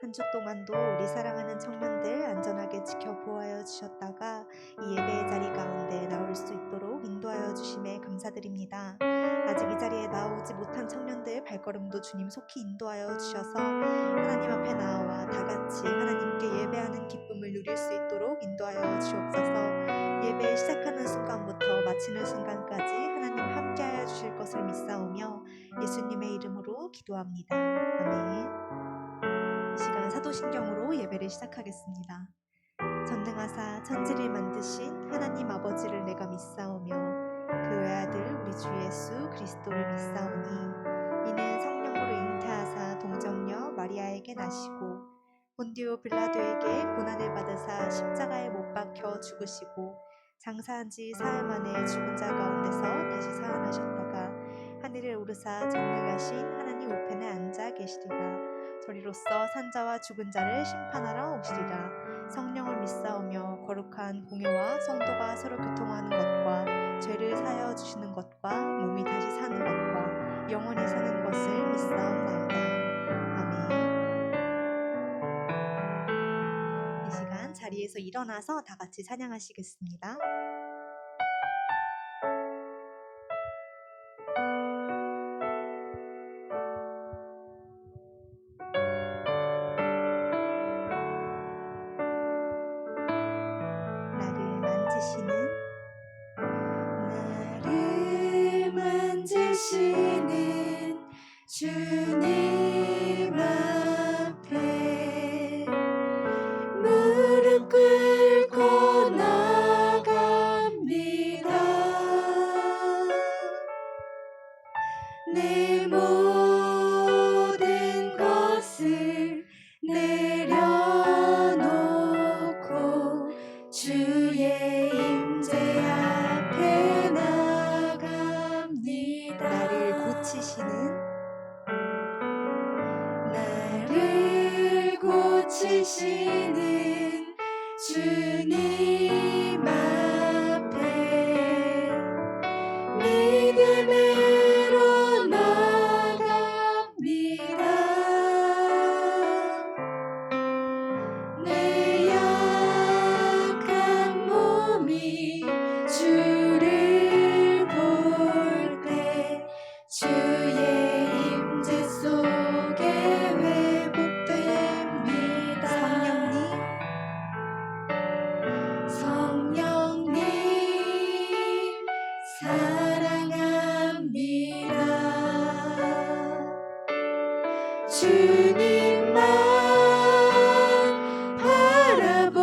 한 주 동안도 우리 사랑하는 청년들 안전하게 지켜보아여 주셨다가 이 예배의 자리 가운데 나올 수 있도록 인도하여 주심에 감사드립니다. 아직 이 자리에 나오지 못한 청년들 발걸음도 주님 속히 인도하여 주셔서 하나님 앞에 나와 다 같이 하나님께 예배하는 기쁨을 누릴 수 있도록 인도하여 주옵소서. 예배 시작하는 순간부터 마치는 순간까지 하나님 함께하여 주실 것을 믿사오며 예수님의 이름으로 기도합니다. 아멘. 이 시간 사도신경으로 예배를 시작하겠습니다. 전능하사 천지를 만드신 하나님 아버지를 내가 믿사오며 그 외아들 우리 주 예수 그리스도를 믿사오니 이는 성령으로 잉태하사 동정녀 마리아에게 나시고 본디오 빌라도에게 고난을 받으사 십자가에 못 박혀 죽으시고 장사한 지 사흘 만에 죽은 자 가운데서 다시 살아나셨다가 하늘에 오르사 전능하신 하나님 우편에 앉아 계시리라. 저리로서 산자와 죽은 자를 심판하러 오시리라. 성령을 믿사오며 거룩한 공회와 성도가 서로 교통하는 것과 죄를 사하여 주시는 것과 몸이 다시 사는 것과 영원히 사는 것을 믿사옵나이다. 아멘. 이 시간 자리에서 일어나서 다 같이 찬양하시겠습니다. 나를 만지시는 주님 앞에 무릎 꿇고 나갑니다. 내 모든 것을 내려놓고 주의 임재 앞에 나갑니다. 나를 고치시는 주님 앞에 믿음으로 나갑니다. 내 약한 몸이 주를 볼 때 주의 임재 속에 회복됩니다. 성령님 사랑합니다. 주님만 바라봅니다.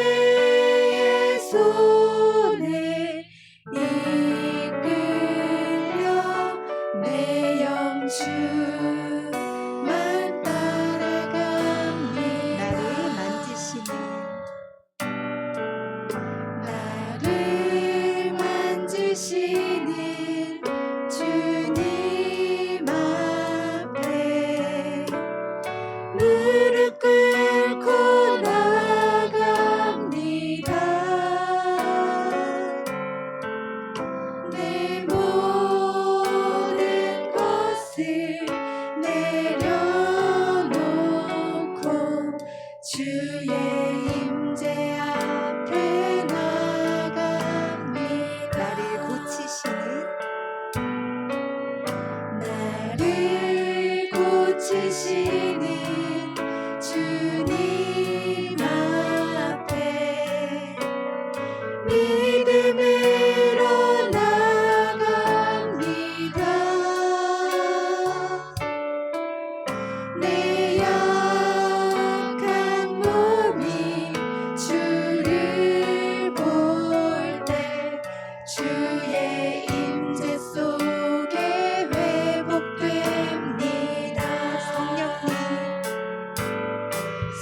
은혜의 손에 이끌려 내 영주만 따라갑니다. 나를 만지시는 주님 앞에 무릎 꿇고 나갑니다. 내 모든 것을 내려놓고 주의 임재 앞에 나갑니다. 나를 고치시는 주님 앞에 믿음으로 나갑니다. 내 약한 몸이 주를 볼 때 주의 임재 속에 회복됩니다.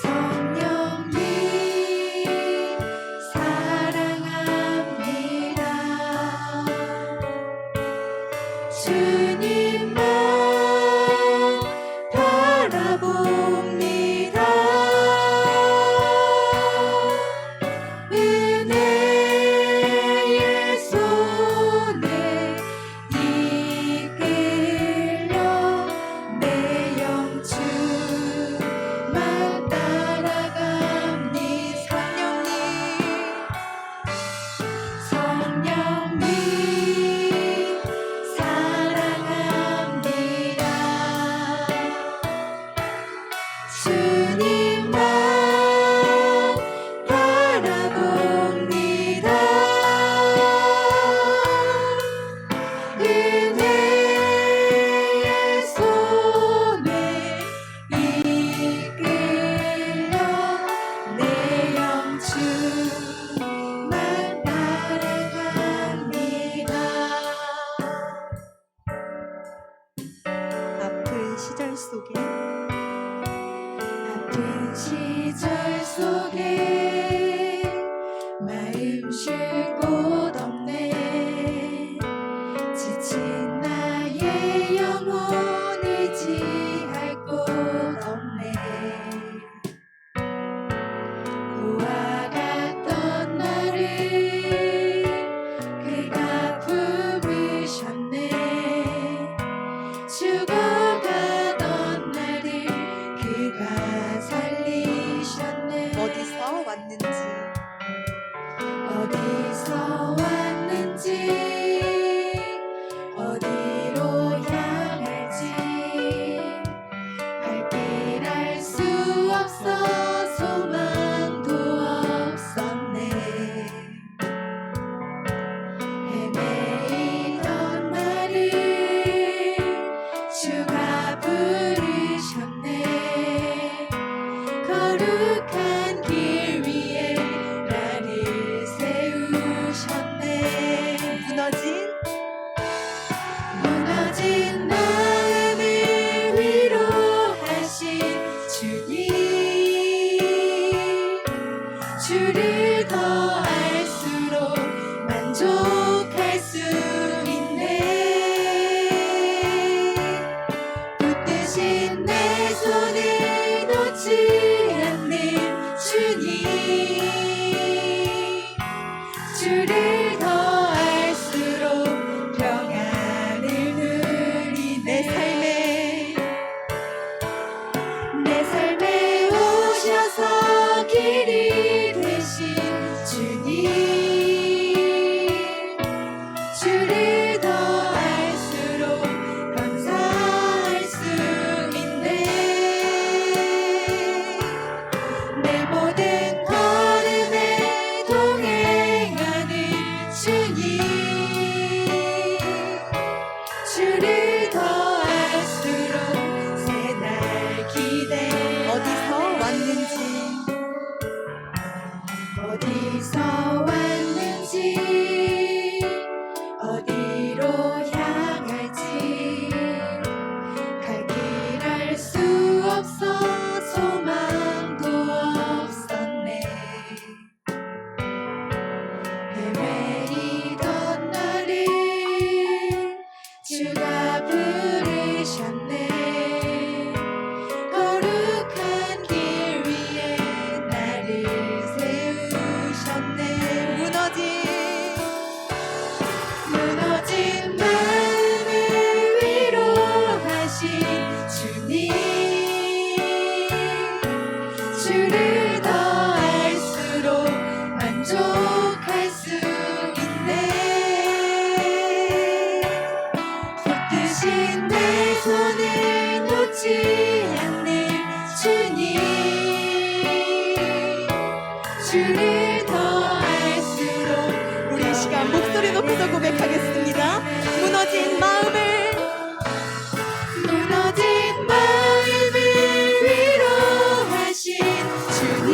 성령님 사랑합니다. 주님만 바라봅니다. 은혜의 손에 시절 속에 바쁜 시절 속에 마음 쉴 곳 없네. 지친 나의 영혼 의지할 곳 없네. 고와 같던 나를 그가 품으셨네. 죽어가던 나를 그가 살리셨네. 어디서 왔는지 어디서 왔는지 어디로 향할지 갈 길 알 수 없어 소망도 없었네. 헤매이던 나를 주가 부르셨네. 거룩한 길 위에 나를 세우셨네. 무너진 마음을 위로하신 주님, 주를 더 알수록 만족할 수 있네. 붙드신 내 손을 놓지 않는 주님, 주를 더 알수록 평안을 누리네. 내 삶에 오셔서 길이 되신 주님, 주를 더 알수록 감사할 수 있네. 내 모든 걸음에 동행하는 주님, 주를 더 알수록 새날 기대. 어디서 왔는지 어디로 향할지 갈 길 알 수 없어 소망도 없었네. 헤매이던 나를 주가 부르셨네. 거룩한 길 위에 나를 세우셨네. 무너진 마음을 위로하신 주님, 주를 더 알수록 만족할 수 있네. 붙드신 내 손을 놓지 않는 주님, 주를 더 알수록. 우리 이 시간 목소리 높여서 고백하겠습니다. 무너진 마음을 위로하신 주님,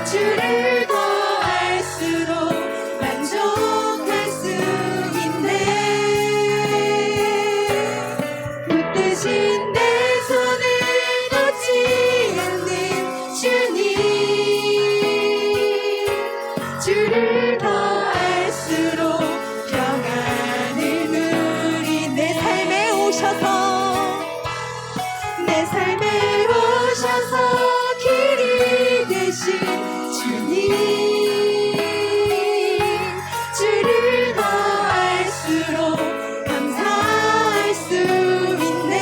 주를 더 알수록 만족할 수 있네. 붙드신 내 손을 놓지 않는 주님, 주를 더 알수록 평안을 누리. 내 삶에 오셔서 길이 되신 주님, 주를 더 알수록 감사할 수 있네.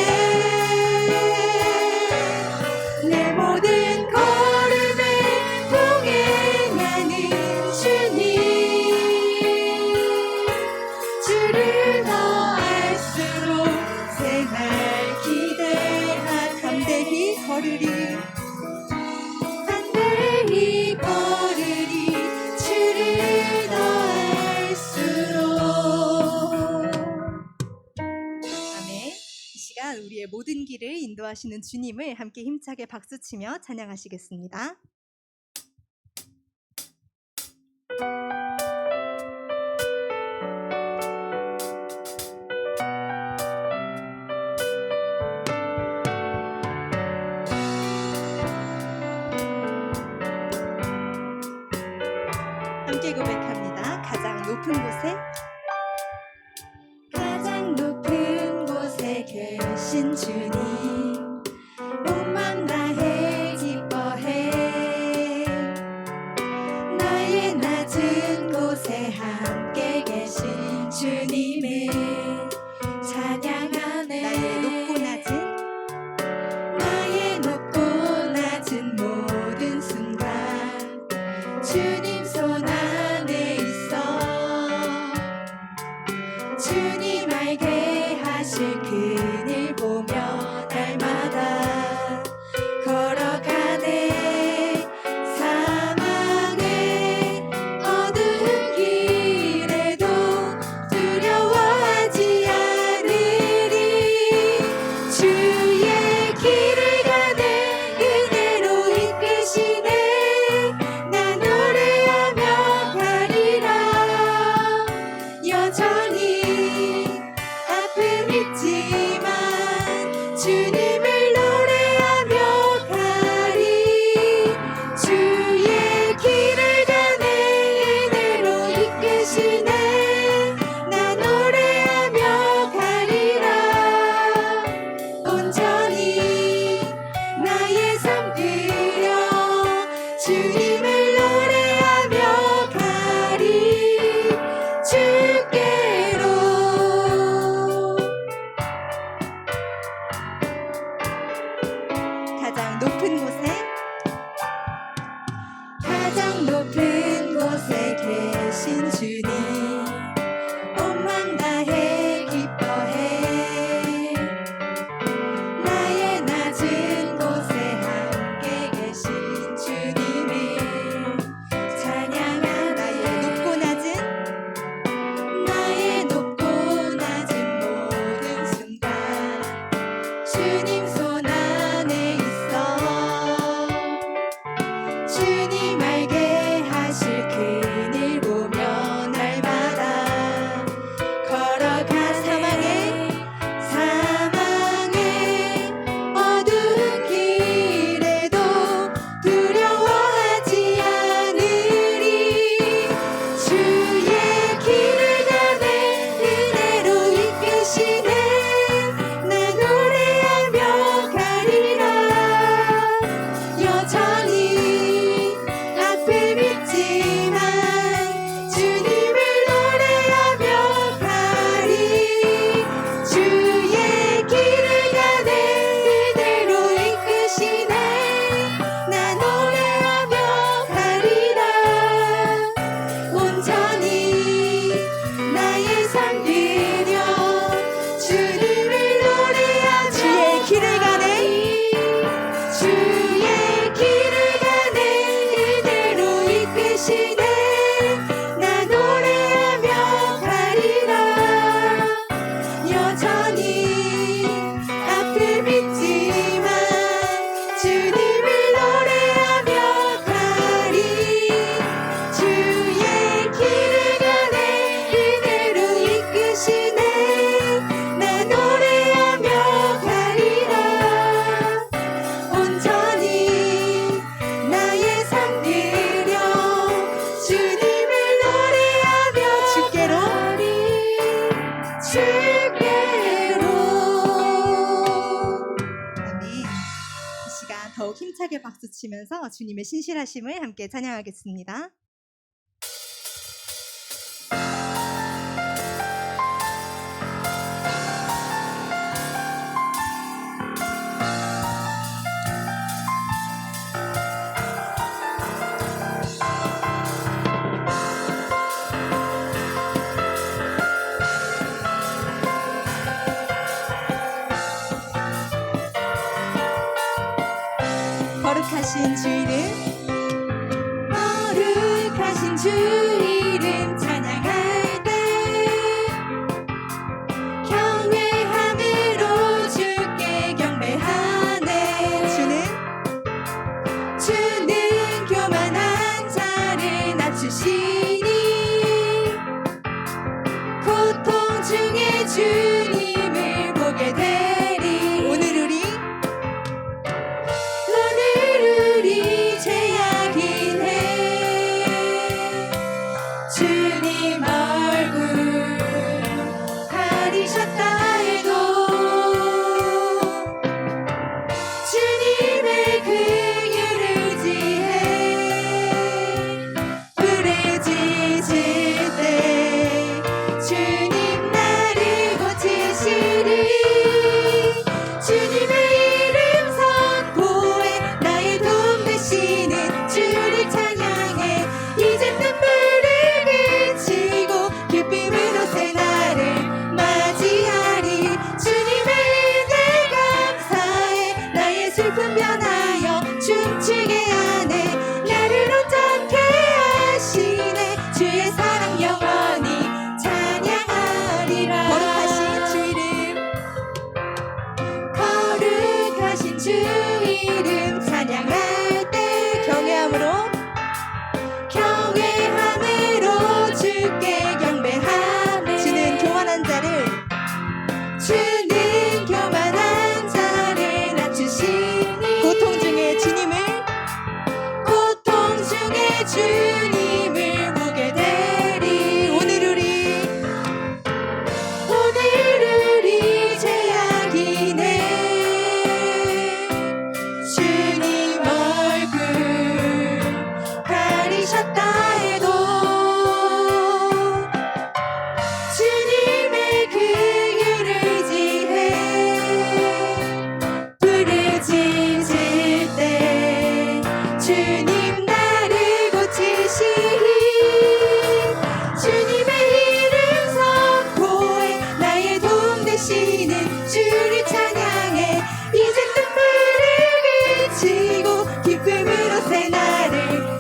내 모든 걸음에 동행하는 주님, 주를 더 알수록 새날 기대하. 담대히 걸으리 주를 더 알수록. 아멘. 이 시간 우리의 모든 길을 인도하시는 주님을 함께 힘차게 박수치며 찬양하시겠습니다. 높으신 주님 온 맘 다해 기뻐해 나의 낮은 곳에 함께 계신 주님을 찬양하네 나의 높고 낮은 나의 높고 낮은 모든 순간 주님 손 안에 있어 주님 알게 하실 그늘 보며 날마다 걸어가네 사망의 어두운 길에도 두려워하지 않으리 주의 길을 가네 은혜로 이끄시네 나 노래하며 가리라 여전히 아픔 있지만 주님을 노래하며 가리 주의 길을 가네 은혜로 이끄시네 나 노래하며 가리라 온전히 나의 삶 드려 주님을 노래하며 가리 주께로 가장 높은 곳에 가장 높은 곳에 계신 주님 온 맘 다해 기뻐해 나의 낮은 곳에 함께 계신 주님을 찬양하네 나의 높고 낮은 나의 높고 낮은 모든 순간 주님 손 안에 있어 주님 알게 하실 그늘 보며 날마다 걸어가 사망의 어두운 길에도 두려워하지 않으리 주의 길을 가네 은혜로 이끄시네 나 노래하며 가리라 여전히 아픔 있지만 주님을 노래하며 가리 주의 길을 가네 은혜로 이끄시네 나 노래하며 가리라 온전히 나의 삶 드려 주님을 노래하며 주의 길을 가네 주의 길을 가네 은혜로 이끄시네 나 노래하며 가리라 여전히 아픔 있지만 주님을 노래하며 가리 주의 길을 가네 은혜로 이끄시네 나 노래하며 가리라 온전히 나의 삶 드려 주님을 노래하며 주께로 주께로 아멘. 이 시간 더욱 힘차게 박수 치면서 주님의 신실하심을 함께 찬양하겠습니다. 거룩하신 주 이름 거룩하신 주 이름 찬양할 때 경외함으로 주께 경배하네 주는 교만한 자를 낮추시니 고통 중에 주님을 보게 되리 오늘 우리 죄악인 해 주님 얼굴 가리셨다 해도 주님 나를 고치시리. 주님의 이름 선포해 나의 도움 되시는 주를 찬양해. 이제 눈물을 그치고 기쁨으로 새 날을 맞이하리. 주님의 은혜 감사해 나의 슬픔 변하여 춤추게 하네. 나를 온전케 하시네. 주의 사랑 영원히 찬양하리라. 거룩하신 주 이름, 거룩하신 주 이름 찬양할 때 경외함으로 주께 경배하네. 주는 교만한 자를 낮추시니. 고통 중에 주님을 보게 되리. 오늘 우리 제약이네. 주님 얼굴 가리셨다 해도 주님의 그 의지해. 부르짖을 때 주님 나를 고치시리. 주님의 이름 선포해 나의 도움 되시는 주를 찬양해. 이제 눈물을 그치고 기쁨으로 새 날을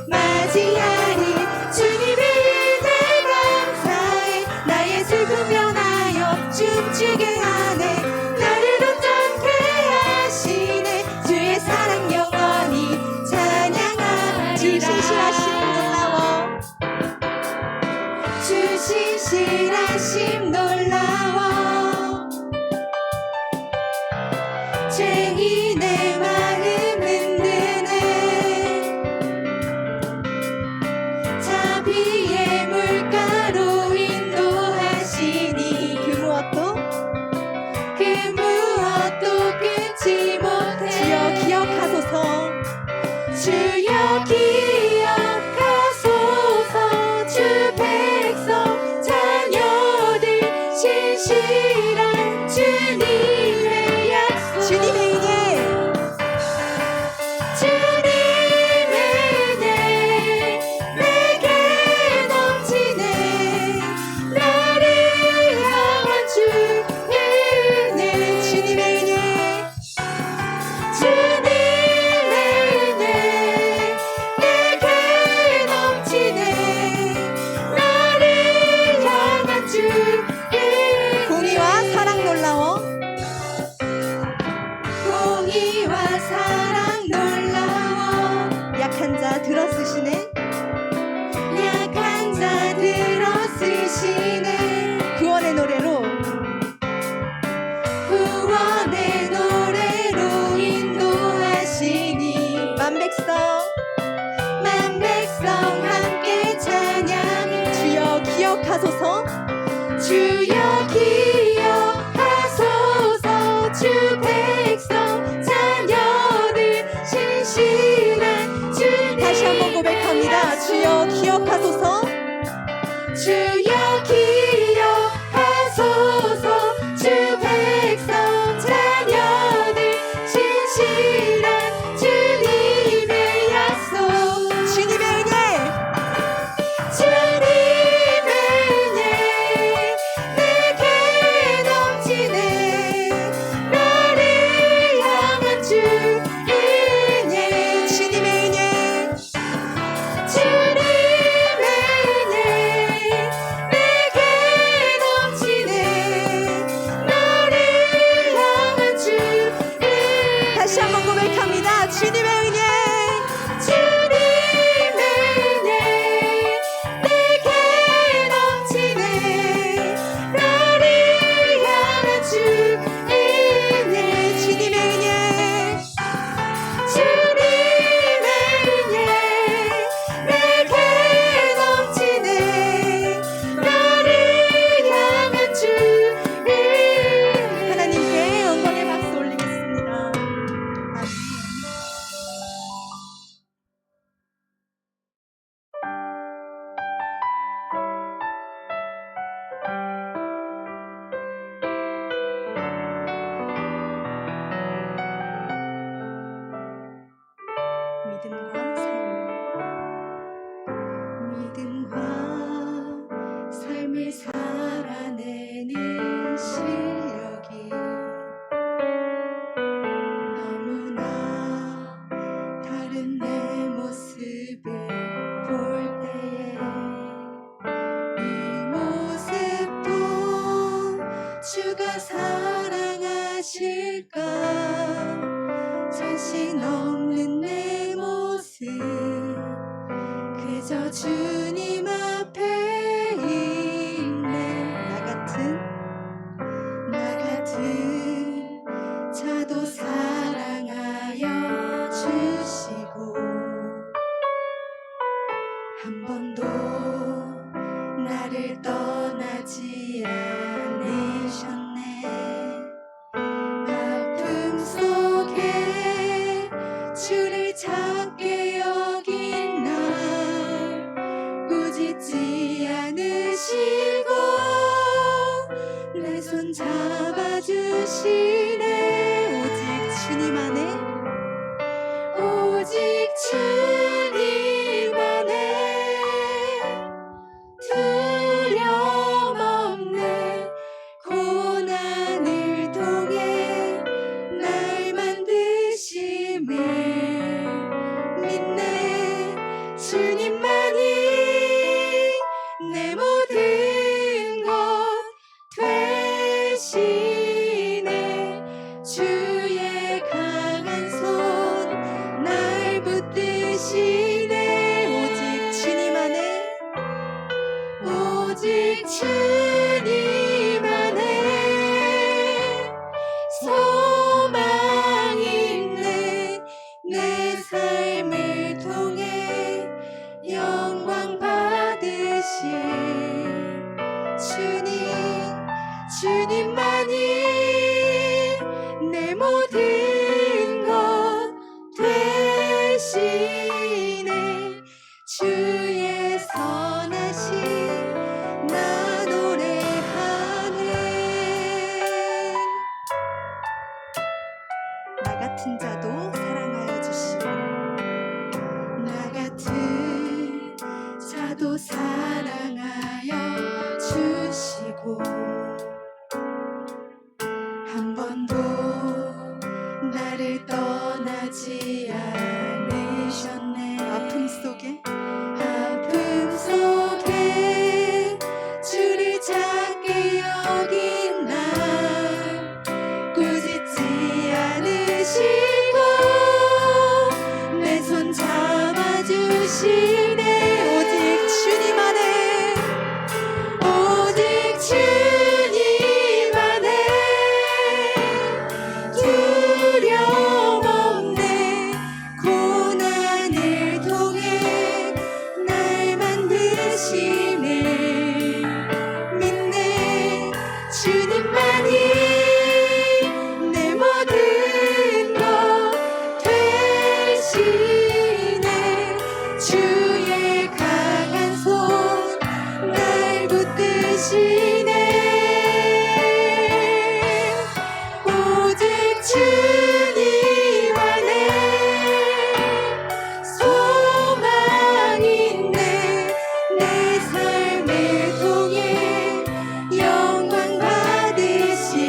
맞이하리. 주님의 은혜 감사해 나의 슬픔 변하여 춤추게 하네. 나를 온전케 하시네. 주의 사랑 영원히 찬양하리라. 주 신실하심 놀라워. 죄인의 마음 흔드네. 자비의 물가로 인도하시니. 그 무엇도 끊지 못해. 주여 기억하소서. 주여 기억하소서. 주 백성 자녀들 신실한 주님의 약속. 주님의 은혜 내게 넘치네. 나를 향한 주의 은혜. 주님의 은혜 내게 넘치네. 나를 향한 주의 은혜. 공의와 사랑 놀라워. 약한 자 들어쓰시네. 구원의 노래로 인도하시니. 만 백성 함께 찬양해. 주여 기억하소서. 주여 기억하소서. 주 백성 자녀들 신실한 주님. 다시 한번 고백합니다. 주여 기억하소서. 주여 기억하소서. 주 백성 자녀들 신실한 주님의 약속. 주님의 은혜 내게 사랑하실까 자신 없는 내 모습 그저 주님 앞에 있네 나 같은 자도 사랑하여 주시고 한 번도 나를 떠나지 않으셨네 아픔 속에 주를 찾게 여긴 날 꾸짖지 않으시고 내 손 잡아주시네 오직 주님 안에 오직 주님 안에 두려움 없네 고난을 통해 날 만드심을 믿네 주님만이 내 모든 것 되시네 주의 강한 손 날 붙드시네 오직 주님 안에 오직 주님 안에 소망 있네 내 삶을 통해 영광 받으실 주님만이 내 모든 것 되시네 주의 선하심 나 노래하네 나 같은 자도 사랑하여 주시고 나 같은 자도 사랑하여 주시고 한 번도 나를 떠나지 않으셨네 아픔 속에 주를 찾게 여긴 날 꾸짖지 않으시고 내 손 잡아주시네 오직 주님 안에 오직 주님 안에 두려움 없네 고난을 통해 날 만드심을 믿네 주님만이 내 모든 것 되시네 주의 강한 손 날 붙드시네 오직 주님 안에 소망 있네 내 삶을 통해 영광 받으실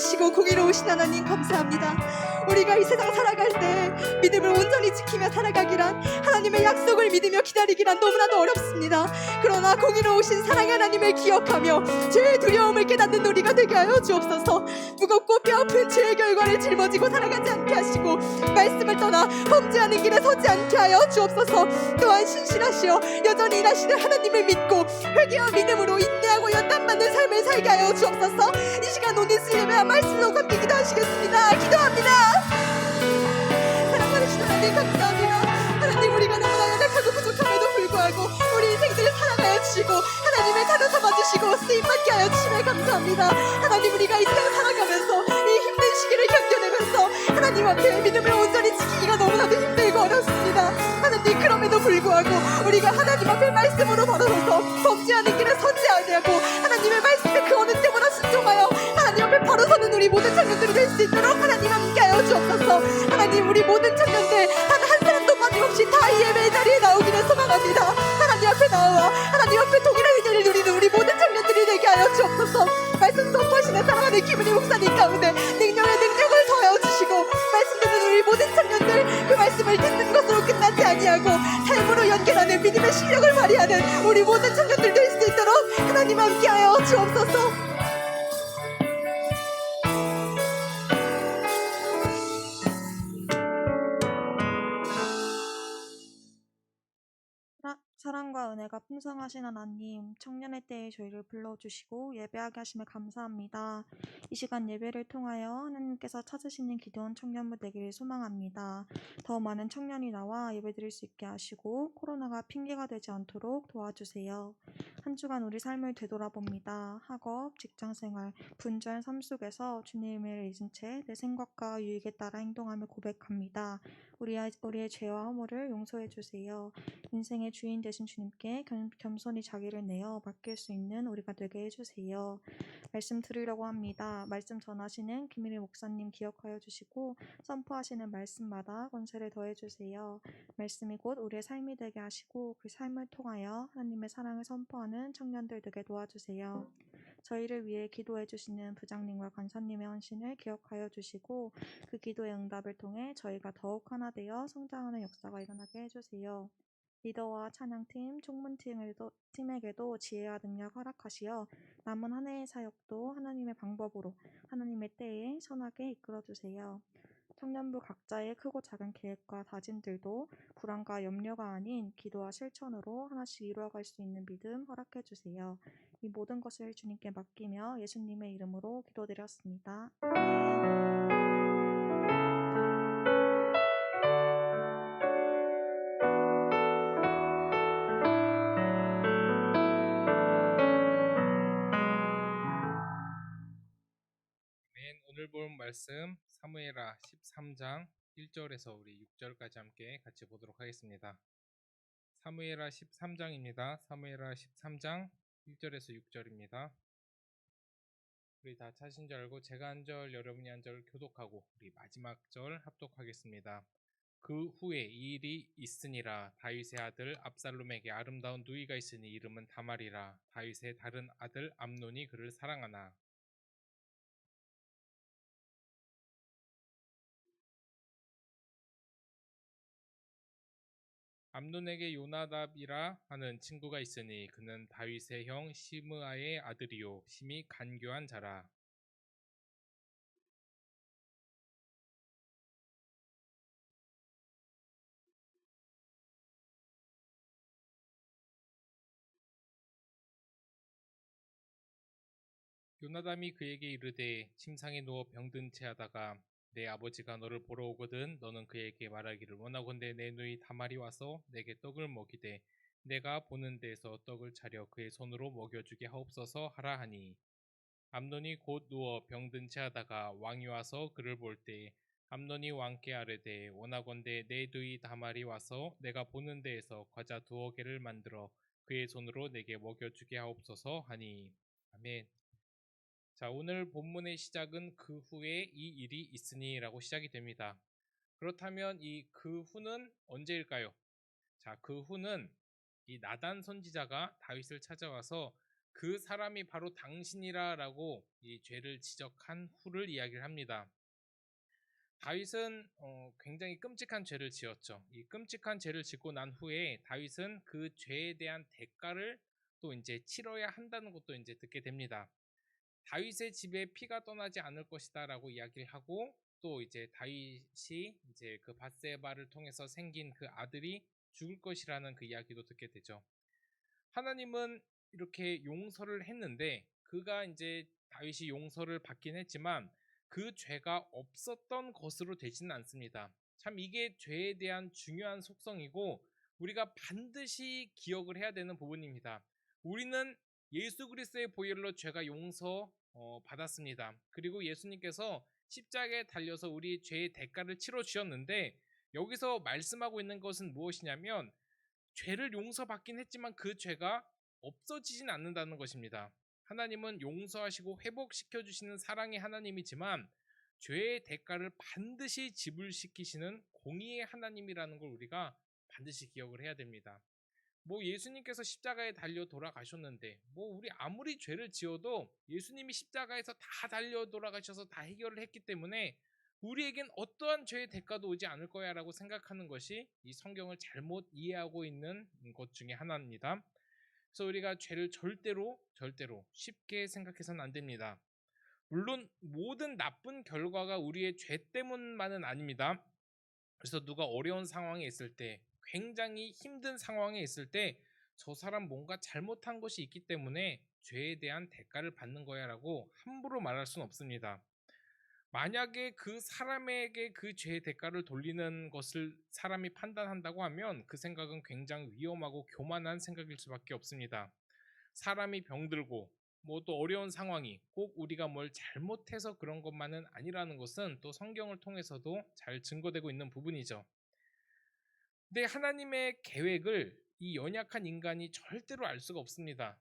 선하시고 공의로우신 하나님 감사합니다. 우리가 이 세상 살아갈 때 믿음을 온전히 지키며 살아가기란, 하나님의 약속을 믿으며 기다리기란 너무나도 어렵습니다. 그러나 공의로우신 사랑의 하나님을 기억하며 죄의 두려움을 깨닫는 우리가 되게 하여 주옵소서. 무겁고 뼈아픈 죄의 결과를 짊어지고 살아가지 않게 하시고 말씀을 떠나 범죄하는 길에 서지 않게 하여 주옵소서. 또한 신실하시어 여전히 일하시는 하나님을 믿고 회개와 믿음으로 인내하고 연단받는 삶을 살게 하여 주옵소서. 이 시간 오늘수 예배와 말씀으로 함께 기도하시겠습니다. 기도합니다. 사랑하시는 하나님 감사합니다. 하나님, 우리가 너무나 연약하고 부족함에도 불구하고 우리 인생들을 사랑하여 주시고 하나님의 가로 잡아주시고 쓰임받게 하여 주시며 감사합니다. 하나님, 우리가 이 세상 살아가면서 이 힘든 시기를 견뎌내면서 하나님 앞에 믿음을 온전히 지키기가 너무나도 힘들고 어렵습니다. 하나님, 그럼에도 불구하고 우리가 하나님 앞에 말씀으로 걸어서서 범죄하는 길에 서지 아니하고 하나님의 말씀에 그 어느 때보다 순종하여 하나님 앞에 바로 서는 우리 모든 청년들이 될 수 있도록 하나님 함께하여 주옵소서. 하나님, 우리 모든 청년들 단 한 사람도 빠짐없이 다 이 예배의 자리에 나오기를 소망합니다. 하나님 앞에 나와 하나님 앞에 동일한 은혜를 누리는 우리 모든 청년들이 되게 하여 주옵소서. 말씀 선포하시는 사랑하는 김은희 목사님 가운데 능력을 더하여 주시고 말씀 듣는 우리 모든 청년들 그 말씀을 듣는 것으로 끝나지 아니하고 삶으로 연결하는 믿음의 실력을 발휘하는 우리 모든 청년들 될 수 있도록 하나님 함께하여 주옵소서. 사랑과 은혜가 풍성하신 하나님, 청년의 때에 저희를 불러주시고 예배하게 하심에 감사합니다. 이 시간 예배를 통하여 하나님께서 찾으시는 기도원 청년부 되기를 소망합니다. 더 많은 청년이 나와 예배드릴 수 있게 하시고 코로나가 핑계가 되지 않도록 도와주세요. 한 주간 우리 삶을 되돌아봅니다. 학업, 직장생활, 분주한 삶 속에서 주님을 잊은 채 내 생각과 유익에 따라 행동함을 고백합니다. 우리의 죄와 허물을 용서해 주세요. 인생의 주인 되신 주님께 겸손히 자기를 내어 맡길 수 있는 우리가 되게 해주세요. 말씀 들으려고 합니다. 말씀 전하시는 김일희 목사님 기억하여 주시고 선포하시는 말씀마다 권세를 더해 주세요. 말씀이 곧 우리의 삶이 되게 하시고 그 삶을 통하여 하나님의 사랑을 선포하는 청년들 되게 도와주세요. 저희를 위해 기도해 주시는 부장님과 간사님의 헌신을 기억하여 주시고 그 기도의 응답을 통해 저희가 더욱 하나 되어 성장하는 역사가 일어나게 해주세요. 리더와 찬양팀, 총문팀에게도 지혜와 능력 허락하시어 남은 한 해의 사역도 하나님의 방법으로 하나님의 때에 선하게 이끌어주세요. 청년부 각자의 크고 작은 계획과 다짐들도 불안과 염려가 아닌 기도와 실천으로 하나씩 이루어갈 수 있는 믿음 허락해주세요. 이 모든 것을 주님께 맡기며 예수님의 이름으로 기도드렸습니다. 아멘. 오늘 본 말씀 사무엘하 13장 1절에서 우리 6절까지 함께 같이 보도록 하겠습니다. 사무엘하 13장입니다. 사무엘하 13장 1절에서 6절입니다. 우리 다 찾으신 줄 알고 제가 한 절, 여러분이 한 절 교독하고 우리 마지막 절 합독하겠습니다. 그 후에 이 일이 있으니라. 다윗의 아들 압살롬에게 아름다운 누이가 있으니 이름은 다말이라. 다윗의 다른 아들 암논이 그를 사랑하나 암논에게 요나답이라 하는 친구가 있으니 그는 다윗의 형 시므아의 아들이요 심히 간교한 자라. 요나답이 그에게 이르되 침상에 누워 병든 채 하다가 내 아버지가 너를 보러 오거든 너는 그에게 말하기를 원하건대 내 누이 다말이 와서 내게 떡을 먹이되 내가 보는 데에서 떡을 차려 그의 손으로 먹여주게 하옵소서 하라 하니 암논이 곧 누워 병든 채 하다가 왕이 와서 그를 볼 때 암논이 왕께 아뢰되 원하건대 내 누이 다말이 와서 내가 보는 데에서 과자 2개를 만들어 그의 손으로 내게 먹여주게 하옵소서 하니 아멘. 자, 오늘 본문의 시작은 그 후에 이 일이 있으니라고 시작이 됩니다. 그렇다면 이 그 후는 언제일까요? 자, 그 후는 이 나단 선지자가 다윗을 찾아와서 그 사람이 바로 당신이라라고 이 죄를 지적한 후를 이야기를 합니다. 다윗은 굉장히 끔찍한 죄를 지었죠. 이 끔찍한 죄를 짓고 난 후에 다윗은 그 죄에 대한 대가를 또 이제 치러야 한다는 것도 이제 듣게 됩니다. 다윗의 집에 피가 떠나지 않을 것이다라고 이야기를 하고, 또 이제 다윗이 이제 그 밧세바를 통해서 생긴 그 아들이 죽을 것이라는 그 이야기도 듣게 되죠. 하나님은 이렇게 용서를 했는데, 그가 이제 다윗이 용서를 받긴 했지만 그 죄가 없었던 것으로 되지는 않습니다. 참 이게 죄에 대한 중요한 속성이고 우리가 반드시 기억을 해야 되는 부분입니다. 우리는 예수 그리스도의 보혈로 죄가 용서 받았습니다. 그리고 예수님께서 십자가에 달려서 우리 죄의 대가를 치러 주셨는데, 여기서 말씀하고 있는 것은 무엇이냐면 죄를 용서받긴 했지만 그 죄가 없어지진 않는다는 것입니다. 하나님은 용서하시고 회복시켜 주시는 사랑의 하나님이지만 죄의 대가를 반드시 지불시키시는 공의의 하나님이라는 걸 우리가 반드시 기억을 해야 됩니다. 예수님께서 십자가에 달려 돌아가셨는데 우리 아무리 죄를 지어도 예수님이 십자가에서 다 달려 돌아가셔서 다 해결을 했기 때문에 우리에겐 어떠한 죄의 대가도 오지 않을 거야 라고 생각하는 것이 이 성경을 잘못 이해하고 있는 것 중에 하나입니다. 그래서 우리가 죄를 절대로 쉽게 생각해서는 안 됩니다. 물론 모든 나쁜 결과가 우리의 죄 때문만은 아닙니다. 그래서 누가 어려운 상황에 있을 때, 굉장히 힘든 상황에 있을 때 저 사람 뭔가 잘못한 것이 있기 때문에 죄에 대한 대가를 받는 거야 라고 함부로 말할 수는 없습니다. 만약에 그 사람에게 그 죄의 대가를 돌리는 것을 사람이 판단한다고 하면 그 생각은 굉장히 위험하고 교만한 생각일 수밖에 없습니다. 사람이 병들고 또 어려운 상황이 꼭 우리가 뭘 잘못해서 그런 것만은 아니라는 것은 또 성경을 통해서도 잘 증거되고 있는 부분이죠. 근데 하나님의 계획을 이 연약한 인간이 절대로 알 수가 없습니다.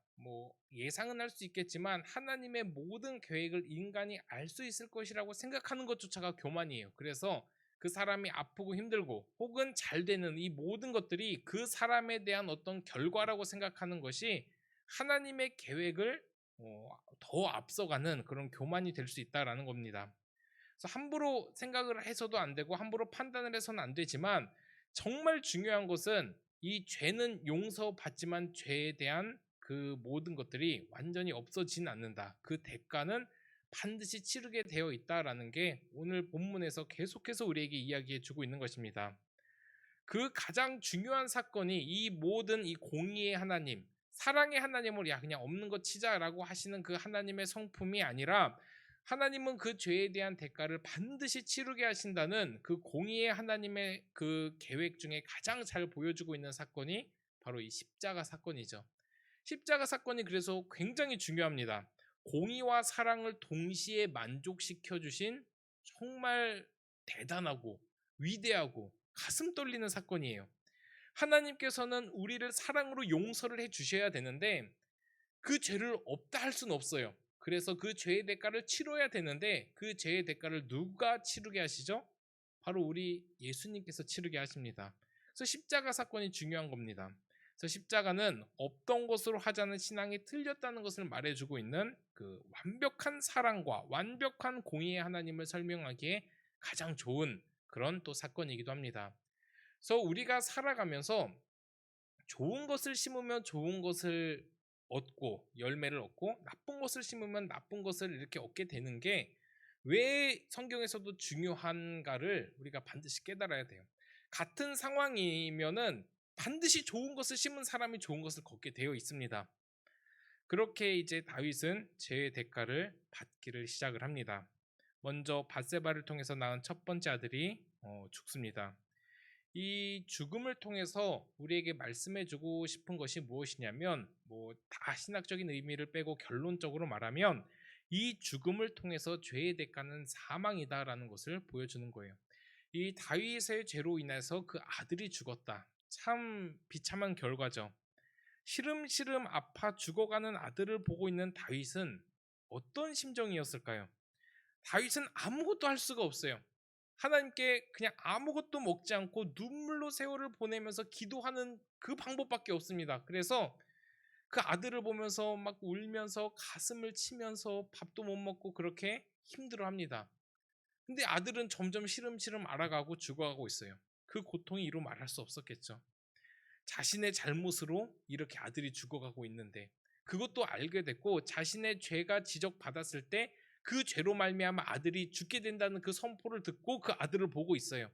예상은 할 수 있겠지만 하나님의 모든 계획을 인간이 알 수 있을 것이라고 생각하는 것조차가 교만이에요. 그래서 그 사람이 아프고 힘들고 혹은 잘 되는 이 모든 것들이 그 사람에 대한 어떤 결과라고 생각하는 것이 하나님의 계획을 더 앞서가는 그런 교만이 될 수 있다라는 겁니다. 그래서 함부로 생각을 해서도 안 되고 함부로 판단을 해서는 안 되지만, 정말 중요한 것은 이 죄는 용서받지만 죄에 대한 그 모든 것들이 완전히 없어지진 않는다. 그 대가는 반드시 치르게 되어 있다라는 게 오늘 본문에서 계속해서 우리에게 이야기해 주고 있는 것입니다. 그 가장 중요한 사건이 이 모든 이 공의의 하나님, 사랑의 하나님을 그냥 없는 거 치자라고 하시는 그 하나님의 성품이 아니라, 하나님은 그 죄에 대한 대가를 반드시 치르게 하신다는 그 공의의 하나님의 그 계획 중에 가장 잘 보여주고 있는 사건이 바로 이 십자가 사건이죠. 십자가 사건이 그래서 굉장히 중요합니다. 공의와 사랑을 동시에 만족시켜 주신 정말 대단하고 위대하고 가슴 떨리는 사건이에요. 하나님께서는 우리를 사랑으로 용서를 해 주셔야 되는데 그 죄를 없다 할 수는 없어요. 그래서 그 죄의 대가를 치러야 되는데 그 죄의 대가를 누가 치르게 하시죠? 바로 우리 예수님께서 치르게 하십니다. 그래서 십자가 사건이 중요한 겁니다. 그래서 십자가는 없던 것으로 하자는 신앙이 틀렸다는 것을 말해주고 있는 그 완벽한 사랑과 완벽한 공의의 하나님을 설명하기에 가장 좋은 그런 또 사건이기도 합니다. 그래서 우리가 살아가면서 좋은 것을 심으면 좋은 것을 얻고 열매를 얻고 나쁜 것을 심으면 나쁜 것을 이렇게 얻게 되는 게 왜 성경에서도 중요한가를 우리가 반드시 깨달아야 돼요. 같은 상황이면은 반드시 좋은 것을 심은 사람이 좋은 것을 걷게 되어 있습니다. 그렇게 이제 다윗은 죄의 대가를 받기를 시작을 합니다. 먼저 밧세바를 통해서 낳은 첫 번째 아들이 죽습니다. 이 죽음을 통해서 우리에게 말씀해주고 싶은 것이 무엇이냐면, 다 신학적인 의미를 빼고 결론적으로 말하면 이 죽음을 통해서 죄의 대가는 사망이다라는 것을 보여주는 거예요. 이 다윗의 죄로 인해서 그 아들이 죽었다. 참 비참한 결과죠. 시름시름 아파 죽어가는 아들을 보고 있는 다윗은 어떤 심정이었을까요? 다윗은 아무것도 할 수가 없어요. 하나님께 그냥 아무것도 먹지 않고 눈물로 세월을 보내면서 기도하는 그 방법밖에 없습니다. 그래서 그 아들을 보면서 막 울면서 가슴을 치면서 밥도 못 먹고 그렇게 힘들어합니다. 근데 아들은 점점 시름시름 알아가고 죽어가고 있어요. 그 고통이 이루 말할 수 없었겠죠. 자신의 잘못으로 이렇게 아들이 죽어가고 있는데 그것도 알게 됐고 자신의 죄가 지적받았을 때 그 죄로 말미암아 아들이 죽게 된다는 그 선포를 듣고 그 아들을 보고 있어요.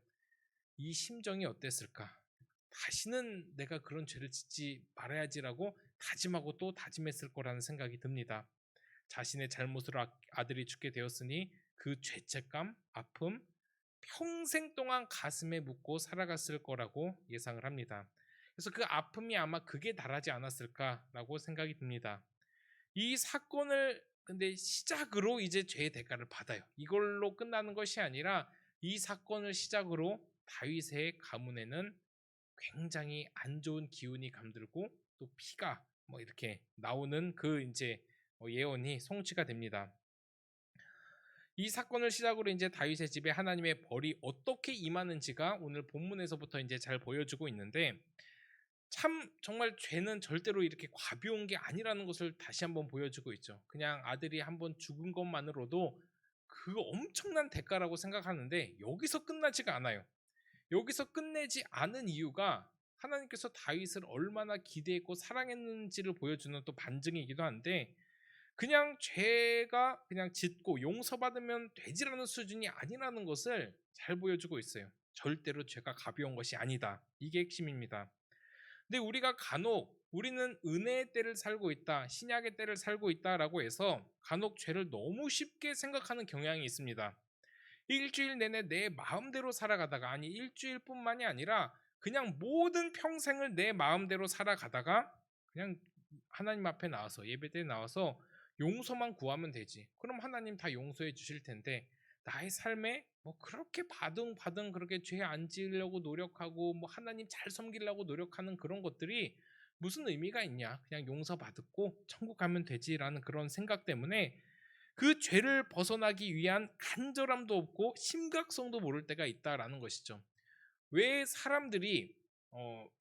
이 심정이 어땠을까? 다시는 내가 그런 죄를 짓지 말아야지라고 다짐하고 또 다짐했을 거라는 생각이 듭니다. 자신의 잘못으로 아들이 죽게 되었으니 그 죄책감, 아픔, 평생 동안 가슴에 묻고 살아갔을 거라고 예상을 합니다. 그래서 그 아픔이 아마 극에 달하지 않았을까라고 생각이 듭니다. 이 사건을 근데 시작으로 이제 죄의 대가를 받아요. 이걸로 끝나는 것이 아니라 이 사건을 시작으로 다윗의 가문에는 굉장히 안 좋은 기운이 감들고 또 피가 뭐 이렇게 나오는 그 이제 예언이 성취가 됩니다. 이 사건을 시작으로 이제 다윗의 집에 하나님의 벌이 어떻게 임하는지가 오늘 본문에서부터 이제 잘 보여주고 있는데 참 정말 죄는 절대로 이렇게 가벼운 게 아니라는 것을 다시 한번 보여주고 있죠. 그냥 아들이 한번 죽은 것만으로도 그 엄청난 대가라고 생각하는데 여기서 끝나지가 않아요. 여기서 끝내지 않은 이유가 하나님께서 다윗을 얼마나 기대했고 사랑했는지를 보여주는 또 반증이기도 한데 그냥 죄가 그냥 짓고 용서받으면 되지라는 수준이 아니라는 것을 잘 보여주고 있어요. 절대로 죄가 가벼운 것이 아니다. 이게 핵심입니다. 근데 우리가 간혹 우리는 은혜의 때를 살고 있다, 신약의 때를 살고 있다라고 해서 간혹 죄를 너무 쉽게 생각하는 경향이 있습니다. 일주일 내내 내 마음대로 살아가다가 아니 일주일뿐만이 아니라 그냥 모든 평생을 내 마음대로 살아가다가 그냥 하나님 앞에 나와서 예배 때 나와서 용서만 구하면 되지. 그럼 하나님 다 용서해 주실 텐데 나의 삶에 뭐 그렇게 바등바등 그렇게 죄 안 지으려고 노력하고 뭐 하나님 잘 섬기려고 노력하는 그런 것들이 무슨 의미가 있냐? 그냥 용서받고 천국 가면 되지라는 그런 생각 때문에 그 죄를 벗어나기 위한 간절함도 없고 심각성도 모를 때가 있다라는 것이죠. 왜 사람들이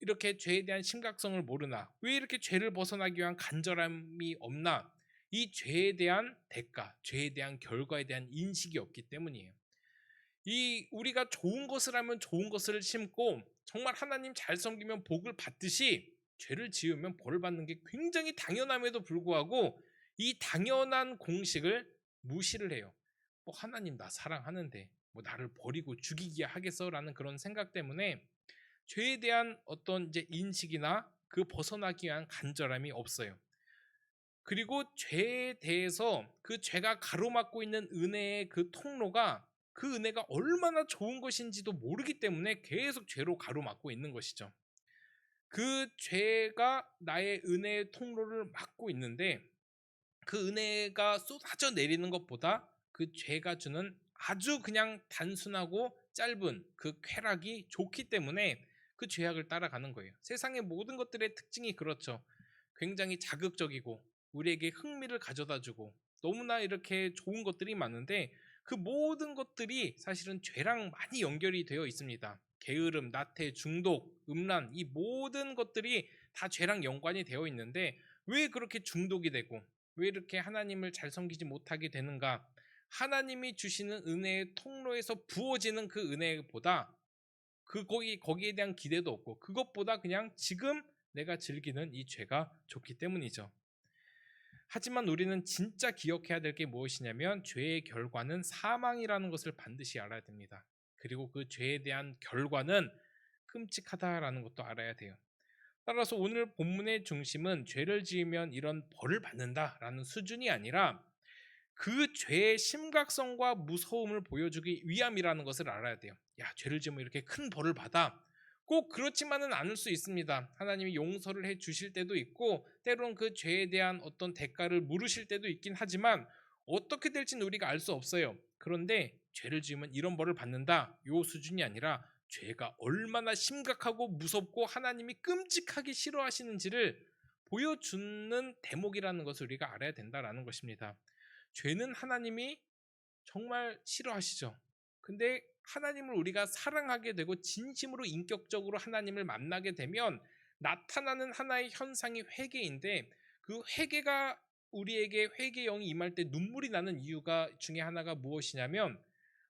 이렇게 죄에 대한 심각성을 모르나? 왜 이렇게 죄를 벗어나기 위한 간절함이 없나? 이 죄에 대한 대가, 죄에 대한 결과에 대한 인식이 없기 때문이에요. 이 우리가 좋은 것을 하면 좋은 것을 심고 정말 하나님 잘 섬기면 복을 받듯이 죄를 지으면 벌을 받는 게 굉장히 당연함에도 불구하고 이 당연한 공식을 무시를 해요. 뭐 하나님 나 사랑하는데 뭐 나를 버리고 죽이기야 하겠어라는 그런 생각 때문에 죄에 대한 어떤 이제 인식이나 그 벗어나기 위한 간절함이 없어요. 그리고 죄에 대해서 그 죄가 가로막고 있는 은혜의 그 통로가 그 은혜가 얼마나 좋은 것인지도 모르기 때문에 계속 죄로 가로막고 있는 것이죠. 그 죄가 나의 은혜의 통로를 막고 있는데 그 은혜가 쏟아져 내리는 것보다 그 죄가 주는 아주 그냥 단순하고 짧은 그 쾌락이 좋기 때문에 그 죄악을 따라가는 거예요. 세상의 모든 것들의 특징이 그렇죠. 굉장히 자극적이고 우리에게 흥미를 가져다 주고 너무나 이렇게 좋은 것들이 많은데 그 모든 것들이 사실은 죄랑 많이 연결이 되어 있습니다. 게으름, 나태, 중독, 음란 이 모든 것들이 다 죄랑 연관이 되어 있는데 왜 그렇게 중독이 되고 왜 이렇게 하나님을 잘 섬기지 못하게 되는가? 하나님이 주시는 은혜의 통로에서 부어지는 그 은혜보다 거기에 대한 기대도 없고 그것보다 그냥 지금 내가 즐기는 이 죄가 좋기 때문이죠. 하지만 우리는 진짜 기억해야 될 게 무엇이냐면 죄의 결과는 사망이라는 것을 반드시 알아야 됩니다. 그리고 그 죄에 대한 결과는 끔찍하다라는 것도 알아야 돼요. 따라서 오늘 본문의 중심은 죄를 지으면 이런 벌을 받는다라는 수준이 아니라 그 죄의 심각성과 무서움을 보여주기 위함이라는 것을 알아야 돼요. 야, 죄를 지으면 이렇게 큰 벌을 받아. 꼭 그렇지만은 않을 수 있습니다. 하나님이 용서를 해 주실 때도 있고 때론 그 죄에 대한 어떤 대가를 물으실 때도 있긴 하지만 어떻게 될지는 우리가 알 수 없어요. 그런데 죄를 지으면 이런 벌을 받는다. 요 수준이 아니라 죄가 얼마나 심각하고 무섭고 하나님이 끔찍하게 싫어하시는지를 보여주는 대목이라는 것을 우리가 알아야 된다라는 것입니다. 죄는 하나님이 정말 싫어하시죠. 근데 하나님을 우리가 사랑하게 되고 진심으로 인격적으로 하나님을 만나게 되면 나타나는 하나의 현상이 회개인데 그 회개가 우리에게 회개 영이 임할 때 눈물이 나는 이유가 중에 하나가 무엇이냐면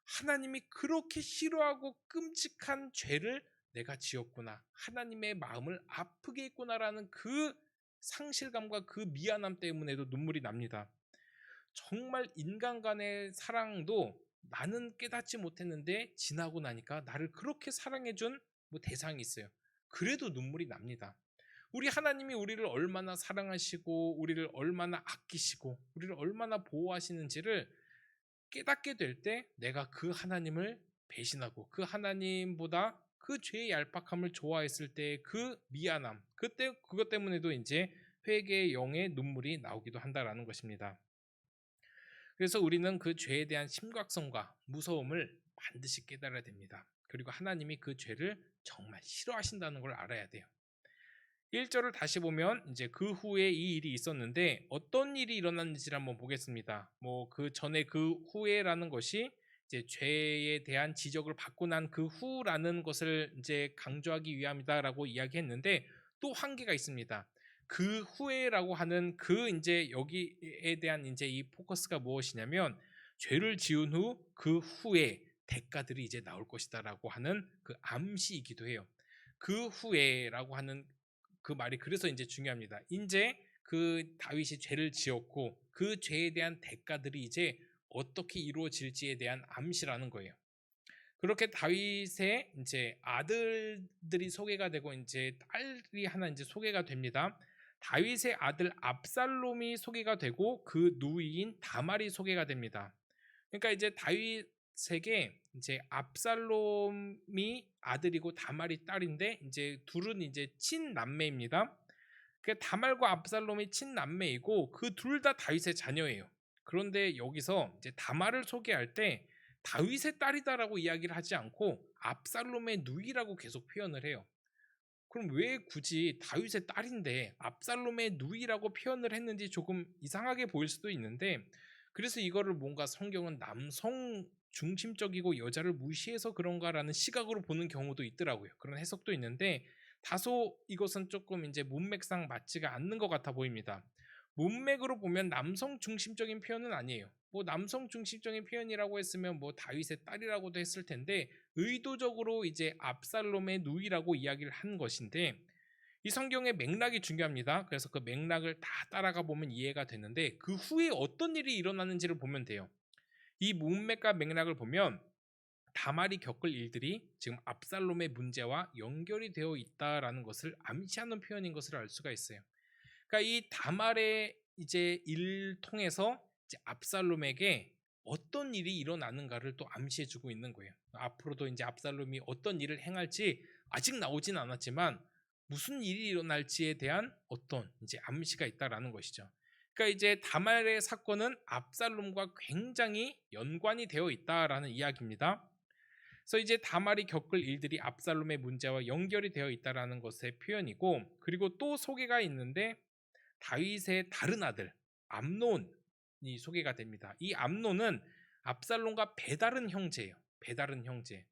하나님이 그렇게 싫어하고 끔찍한 죄를 내가 지었구나. 하나님의 마음을 아프게 했구나라는 그 상실감과 그 미안함 때문에도 눈물이 납니다. 정말 인간 간의 사랑도 나는 깨닫지 못했는데 지나고 나니까 나를 그렇게 사랑해준 대상이 있어요. 그래도 눈물이 납니다. 우리 하나님이 우리를 얼마나 사랑하시고 우리를 얼마나 아끼시고 우리를 얼마나 보호하시는지를 깨닫게 될 때 내가 그 하나님을 배신하고 그 하나님보다 그 죄의 얄팍함을 좋아했을 때 그 미안함, 그것 때문에도 이제 회개의 영의 눈물이 나오기도 한다라는 것입니다. 그래서 우리는 그 죄에 대한 심각성과 무서움을 반드시 깨달아야 됩니다. 그리고 하나님이 그 죄를 정말 싫어하신다는 걸 알아야 돼요. 1절을 다시 보면 이제 그 후에 이 일이 있었는데 어떤 일이 일어났는지를 한번 보겠습니다. 그 전에 그 후에라는 것이 이제 죄에 대한 지적을 받고 난 그 후라는 것을 이제 강조하기 위함이다라고 이야기했는데 또 한계가 있습니다. 그 후에라고 하는 그 이제 여기에 대한 이제 이 포커스가 무엇이냐면 죄를 지은 후 그 후에 대가들이 이제 나올 것이다라고 하는 그 암시이기도 해요. 그 후에라고 하는 그 말이 그래서 이제 중요합니다. 이제 그 다윗이 죄를 지었고 그 죄에 대한 대가들이 이제 어떻게 이루어질지에 대한 암시라는 거예요. 그렇게 다윗의 이제 아들들이 소개가 되고 이제 딸이 하나 이제 소개가 됩니다. 다윗의 아들 압살롬이 소개가 되고 그 누이인 다말이 소개가 됩니다. 그러니까 이제 다윗에게 이제 압살롬이 아들이고 다말이 딸인데 이제 둘은 이제 친남매입니다. 그 다말과 압살롬이 친남매이고 그 둘 다 다윗의 자녀예요. 그런데 여기서 이제 다말을 소개할 때 다윗의 딸이다라고 이야기를 하지 않고 압살롬의 누이라고 계속 표현을 해요. 그럼 왜 굳이 다윗의 딸인데 압살롬의 누이라고 표현을 했는지 조금 이상하게 보일 수도 있는데, 그래서 이거를 뭔가 성경은 남성 중심적이고 여자를 무시해서 그런가라는 시각으로 보는 경우도 있더라고요. 그런 해석도 있는데 다소 이것은 조금 이제 문맥상 맞지가 않는 것 같아 보입니다. 문맥으로 보면 남성 중심적인 표현은 아니에요. 남성 중심적인 표현이라고 했으면 다윗의 딸이라고도 했을 텐데 의도적으로 이제 압살롬의 누이라고 이야기를 한 것인데, 이 성경의 맥락이 중요합니다. 그래서 그 맥락을 다 따라가 보면 이해가 되는데 그 후에 어떤 일이 일어나는지를 보면 돼요. 이 문맥과 맥락을 보면 다말이 겪을 일들이 지금 압살롬의 문제와 연결이 되어 있다라는 것을 암시하는 표현인 것을 알 수가 있어요. 그러니까 이 다말의 이제 일 통해서 이제 압살롬에게 어떤 일이 일어나는가를 또 암시해주고 있는 거예요. 앞으로도 이제 압살롬이 어떤 일을 행할지 아직 나오진 않았지만 무슨 일이 일어날지에 대한 어떤 이제 암시가 있다라는 것이죠. 그러니까 이제 다말의 사건은 압살롬과 굉장히 연관이 되어 있다라는 이야기입니다. 그래서 이제 다말이 겪을 일들이 압살롬의 문제와 연결이 되어 있다라는 것의 표현이고, 그리고 또 소개가 있는데 다윗의 다른 아들 암논이 소개가 됩니다. 이 암논은 압살롬과 배다른 형제예요. 배다른 형제.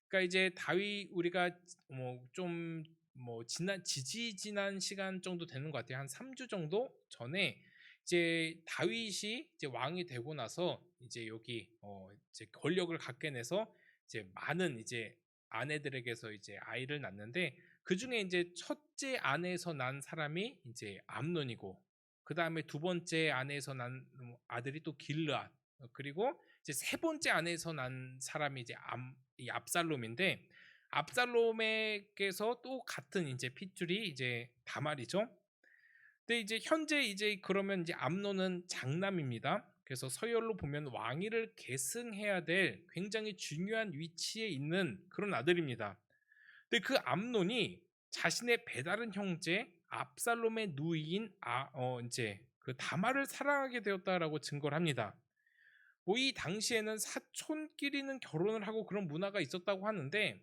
그러니까 이제 다윗 우리가 지난 시간 정도 되는 것 같아요. 한 3주 정도 전에 이제 다윗이 이제 왕이 되고 나서 이제 여기 이제 권력을 갖게 돼서 이제 많은 이제 아내들에게서 이제 아이를 낳는데 그 중에 이제 첫째 아내에서 난 사람이 이제 암논이고, 그 다음에 두 번째 아내에서 난 아들이 또 길르앗, 그리고 이제 세 번째 아내에서 난 사람이 이제 이 압살롬인데, 압살롬에게서 또 같은 이제 핏줄이 이제 다말이죠. 근데 이제 현재 이제 그러면 이제 암논은 장남입니다. 그래서 서열로 보면 왕위를 계승해야 될 굉장히 중요한 위치에 있는 그런 아들입니다. 근데 그 암논이 자신의 배다른 형제 압살롬의 누이인 이제 그 다말을 사랑하게 되었다라고 증거를 합니다. 이 당시에는 사촌끼리는 결혼을 하고 그런 문화가 있었다고 하는데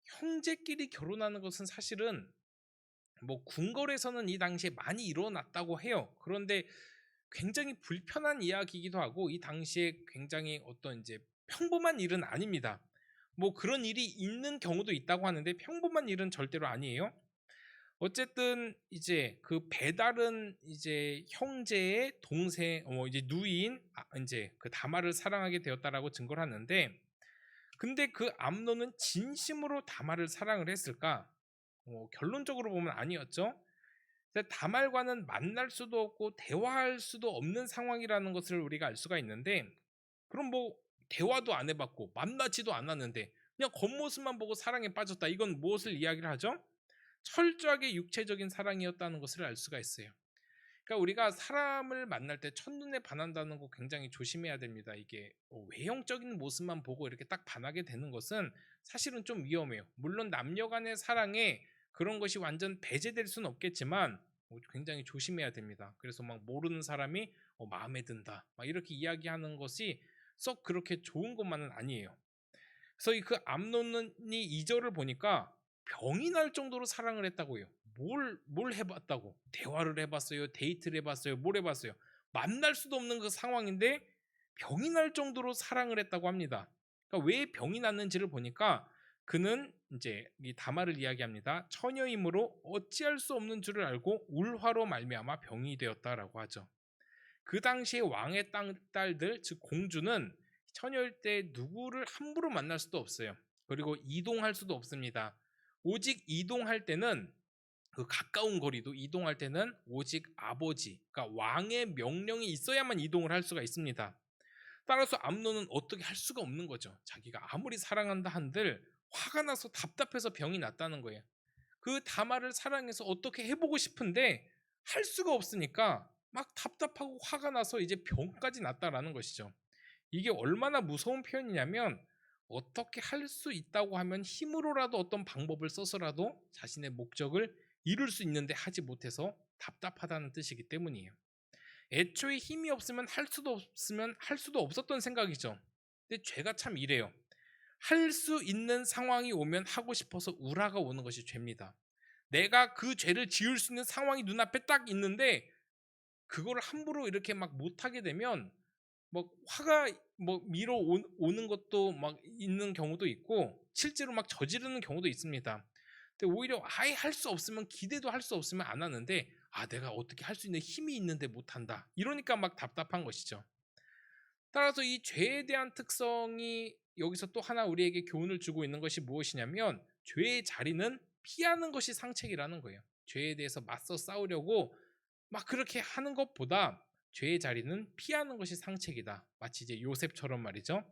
형제끼리 결혼하는 것은 사실은 궁궐에서는 이 당시에 많이 일어났다고 해요. 그런데 굉장히 불편한 이야기이기도 하고 이 당시에 굉장히 어떤 이제 평범한 일은 아닙니다. 그런 일이 있는 경우도 있다고 하는데 평범한 일은 절대로 아니에요. 어쨌든 이제 그 배달은 이제 형제의 동생, 이제 누이인 이제 그 다말을 사랑하게 되었다라고 증거를 하는데, 근데 그 암논은 진심으로 다말을 사랑을 했을까? 결론적으로 보면 아니었죠. 근데 다말과는 만날 수도 없고 대화할 수도 없는 상황이라는 것을 우리가 알 수가 있는데, 그럼 뭐 대화도 안 해봤고 만나지도 않았는데 그냥 겉모습만 보고 사랑에 빠졌다. 이건 무엇을 이야기를 하죠? 철저하게 육체적인 사랑이었다는 것을 알 수가 있어요. 그러니까 우리가 사람을 만날 때 첫눈에 반한다는 거 굉장히 조심해야 됩니다. 이게 외형적인 모습만 보고 이렇게 딱 반하게 되는 것은 사실은 좀 위험해요. 물론 남녀 간의 사랑에 그런 것이 완전 배제될 수는 없겠지만 굉장히 조심해야 됩니다. 그래서 막 모르는 사람이 마음에 든다 막 이렇게 이야기하는 것이 썩 그렇게 좋은 것만은 아니에요. 그래서 그 암논이 2절을 보니까 병이 날 정도로 사랑을 했다고 해요. 뭘 해봤다고? 대화를 해봤어요? 데이트를 해봤어요? 뭘 해봤어요? 만날 수도 없는 그 상황인데 병이 날 정도로 사랑을 했다고 합니다. 그러니까 왜 병이 났는지를 보니까 그는 이제 이 다말을 이야기합니다. 처녀이므로 어찌할 수 없는 줄을 알고 울화로 말미암아 병이 되었다라고 하죠. 그 당시에 왕의 딸들, 즉 공주는 처녀일 때 누구를 함부로 만날 수도 없어요. 그리고 이동할 수도 없습니다. 오직 이동할 때는 그 가까운 거리도 이동할 때는 오직 아버지, 그러니까 왕의 명령이 있어야만 이동을 할 수가 있습니다. 따라서 암논은 어떻게 할 수가 없는 거죠. 자기가 아무리 사랑한다 한들 화가 나서 답답해서 병이 났다는 거예요. 그 다말을 사랑해서 어떻게 해보고 싶은데 할 수가 없으니까 막 답답하고 화가 나서 이제 병까지 났다라는 것이죠. 이게 얼마나 무서운 표현이냐면 어떻게 할 수 있다고 하면 힘으로라도 어떤 방법을 써서라도 자신의 목적을 이룰 수 있는데 하지 못해서 답답하다는 뜻이기 때문이에요. 애초에 힘이 없으면 할 수도 없었던 생각이죠. 근데 죄가 참 이래요. 할 수 있는 상황이 오면 하고 싶어서 우라가 오는 것이 죄입니다. 내가 그 죄를 지을 수 있는 상황이 눈앞에 딱 있는데 그거를 함부로 이렇게 막 못하게 되면 뭐 화가 뭐 오는 것도 막 있는 경우도 있고 실제로 막 저지르는 경우도 있습니다. 근데 오히려 아예 할 수 없으면 기대도 할 수 없으면 안 하는데 내가 어떻게 할 수 있는 힘이 있는데 못한다. 이러니까 막 답답한 것이죠. 따라서 이 죄에 대한 특성이 여기서 또 하나 우리에게 교훈을 주고 있는 것이 무엇이냐면 죄의 자리는 피하는 것이 상책이라는 거예요. 죄에 대해서 맞서 싸우려고 막 그렇게 하는 것보다 죄의 자리는 피하는 것이 상책이다. 마치 이제 요셉처럼 말이죠.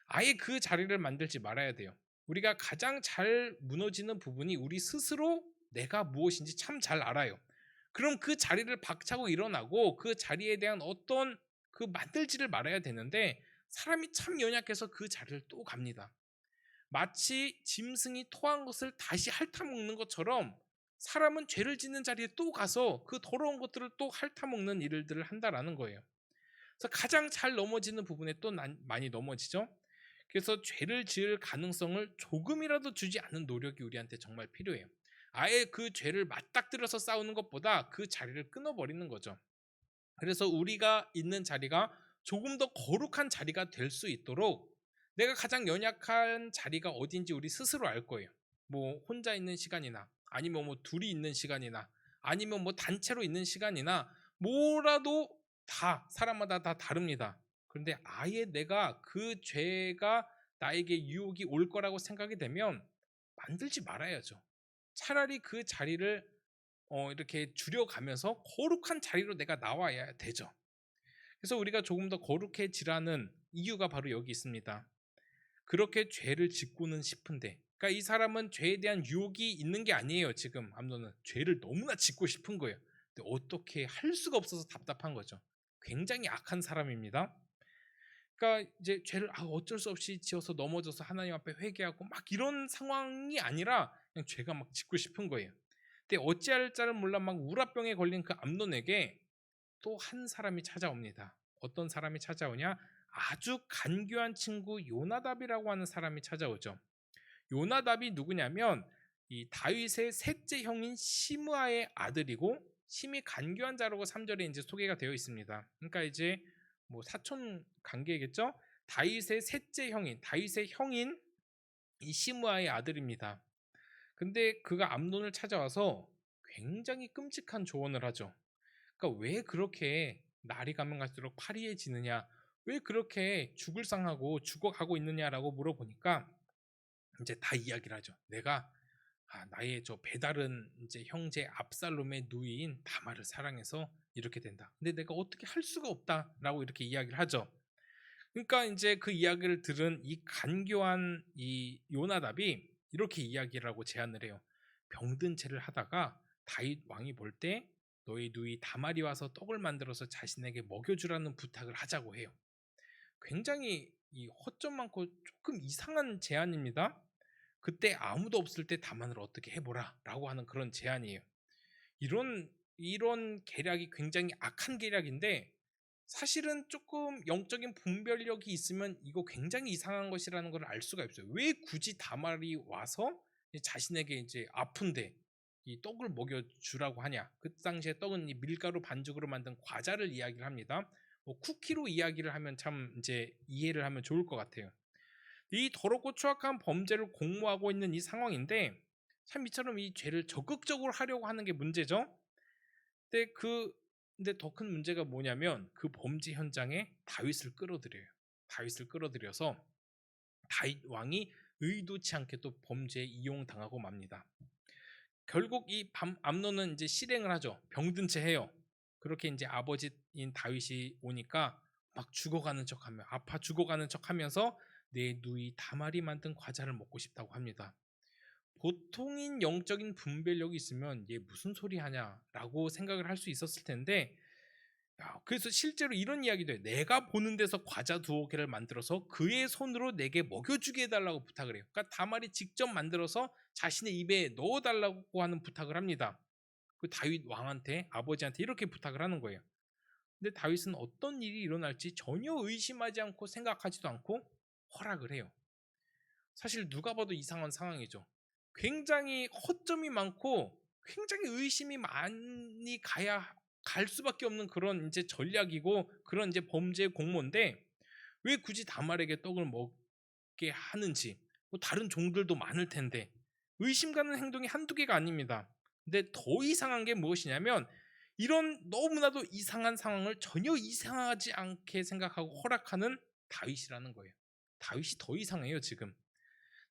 아예 그 자리를 만들지 말아야 돼요. 우리가 가장 잘 무너지는 부분이 우리 스스로 내가 무엇인지 참 잘 알아요. 그럼 그 자리를 박차고 일어나고 그 자리에 대한 어떤 그 만들지를 말아야 되는데 사람이 참 연약해서 그 자리를 또 갑니다. 마치 짐승이 토한 것을 다시 핥아먹는 것처럼 사람은 죄를 짓는 자리에 또 가서 그 더러운 것들을 또 핥아먹는 일들을 한다라는 거예요. 그래서 가장 잘 넘어지는 부분에 또 많이 넘어지죠. 그래서 죄를 지을 가능성을 조금이라도 주지 않는 노력이 우리한테 정말 필요해요. 아예 그 죄를 맞닥뜨려서 싸우는 것보다 그 자리를 끊어버리는 거죠. 그래서 우리가 있는 자리가 조금 더 거룩한 자리가 될 수 있도록 내가 가장 연약한 자리가 어딘지 우리 스스로 알 거예요. 뭐 혼자 있는 시간이나 아니면 뭐 둘이 있는 시간이나 아니면 뭐 단체로 있는 시간이나 뭐라도 다 사람마다 다 다릅니다. 그런데 아예 내가 그 죄가 나에게 유혹이 올 거라고 생각이 되면 만들지 말아야죠. 차라리 그 자리를 이렇게 줄여가면서 거룩한 자리로 내가 나와야 되죠. 그래서 우리가 조금 더 거룩해지라는 이유가 바로 여기 있습니다. 그렇게 죄를 짓고는 싶은데, 그러니까 이 사람은 죄에 대한 유혹이 있는 게 아니에요. 지금 암논은 죄를 너무나 짓고 싶은 거예요. 근데 어떻게 할 수가 없어서 답답한 거죠. 굉장히 악한 사람입니다. 그러니까 이제 죄를 어쩔 수 없이 지어서 넘어져서 하나님 앞에 회개하고 막 이런 상황이 아니라 그냥 죄가 막 짓고 싶은 거예요. 근데 어찌할 자를 몰라 막 우라병에 걸린 그 암논에게 또 한 사람이 찾아옵니다. 어떤 사람이 찾아오냐? 아주 간교한 친구 요나답이라고 하는 사람이 찾아오죠. 요나답이 누구냐면 이 다윗의 셋째 형인 시므아의 아들이고 심히 간교한 자라고 3절에 이제 소개가 되어 있습니다. 그러니까 이제 뭐 사촌 관계겠죠? 다윗의 셋째 형인 이 시므아의 아들입니다. 근데 그가 암논을 찾아와서 굉장히 끔찍한 조언을 하죠. 그러니까 왜 그렇게 날이 가면 갈수록 파리해지느냐, 왜 그렇게 죽을 상하고 죽어가고 있느냐라고 물어보니까 이제 다 이야기를 하죠. 내가 나의 저 배다른 이제 형제 압살롬의 누이인 다말을 사랑해서 이렇게 된다. 근데 내가 어떻게 할 수가 없다라고 이렇게 이야기를 하죠. 그러니까 이제 그 이야기를 들은 이 간교한 이 요나답이 이렇게 이야기를 하고 제안을 해요. 병든 채를 하다가 다윗 왕이 볼 때 너희 누이 다말이 와서 떡을 만들어서 자신에게 먹여주라는 부탁을 하자고 해요. 굉장히 이 허점 많고 조금 이상한 제안입니다. 그때 아무도 없을 때 다만을 어떻게 해보라라고 하는 그런 제안이에요. 이런 계략이 굉장히 악한 계략인데 사실은 조금 영적인 분별력이 있으면 이거 굉장히 이상한 것이라는 걸 알 수가 있어요. 왜 굳이 다말이 와서 자신에게 이제 아픈데 이 떡을 먹여주라고 하냐? 그 당시에 떡은 이 밀가루 반죽으로 만든 과자를 이야기를 합니다. 뭐 쿠키로 이야기를 하면 참 이제 이해를 하면 좋을 것 같아요. 이 더럽고 추악한 범죄를 공모하고 있는 이 상황인데 참 이처럼 이 죄를 적극적으로 하려고 하는 게 문제죠. 근데 더 큰 문제가 뭐냐면 그 범죄 현장에 다윗을 끌어들여요. 다윗을 끌어들여서 다윗 왕이 의도치 않게 또 범죄에 이용당하고 맙니다. 결국 이 암논은 이제 실행을 하죠. 병든 채 해요. 그렇게 이제 아버지인 다윗이 오니까 막 죽어가는 척하며 아파 죽어가는 척하면서 내 누이 다말이 만든 과자를 먹고 싶다고 합니다. 보통인 영적인 분별력이 있으면 얘 무슨 소리 하냐라고 생각을 할 수 있었을 텐데 그래서 실제로 이런 이야기도 해요. 내가 보는 데서 과자 2개를 만들어서 그의 손으로 내게 먹여주게 해달라고 부탁을 해요. 그러니까 다말이 직접 만들어서 자신의 입에 넣어달라고 하는 부탁을 합니다. 그 다윗 왕한테 아버지한테 이렇게 부탁을 하는 거예요. 근데 다윗은 어떤 일이 일어날지 전혀 의심하지 않고 생각하지도 않고 허락을 해요. 사실 누가 봐도 이상한 상황이죠. 굉장히 허점이 많고 굉장히 의심이 많이 갈 수밖에 없는 그런 이제 전략이고 그런 이제 범죄 공모인데 왜 굳이 다말에게 떡을 먹게 하는지 뭐 다른 종들도 많을 텐데 의심 가는 행동이 한두 개가 아닙니다. 근데 더 이상한 게 무엇이냐면 이런 너무나도 이상한 상황을 전혀 이상하지 않게 생각하고 허락하는 다윗이라는 거예요. 다윗이 더 이상해요 지금.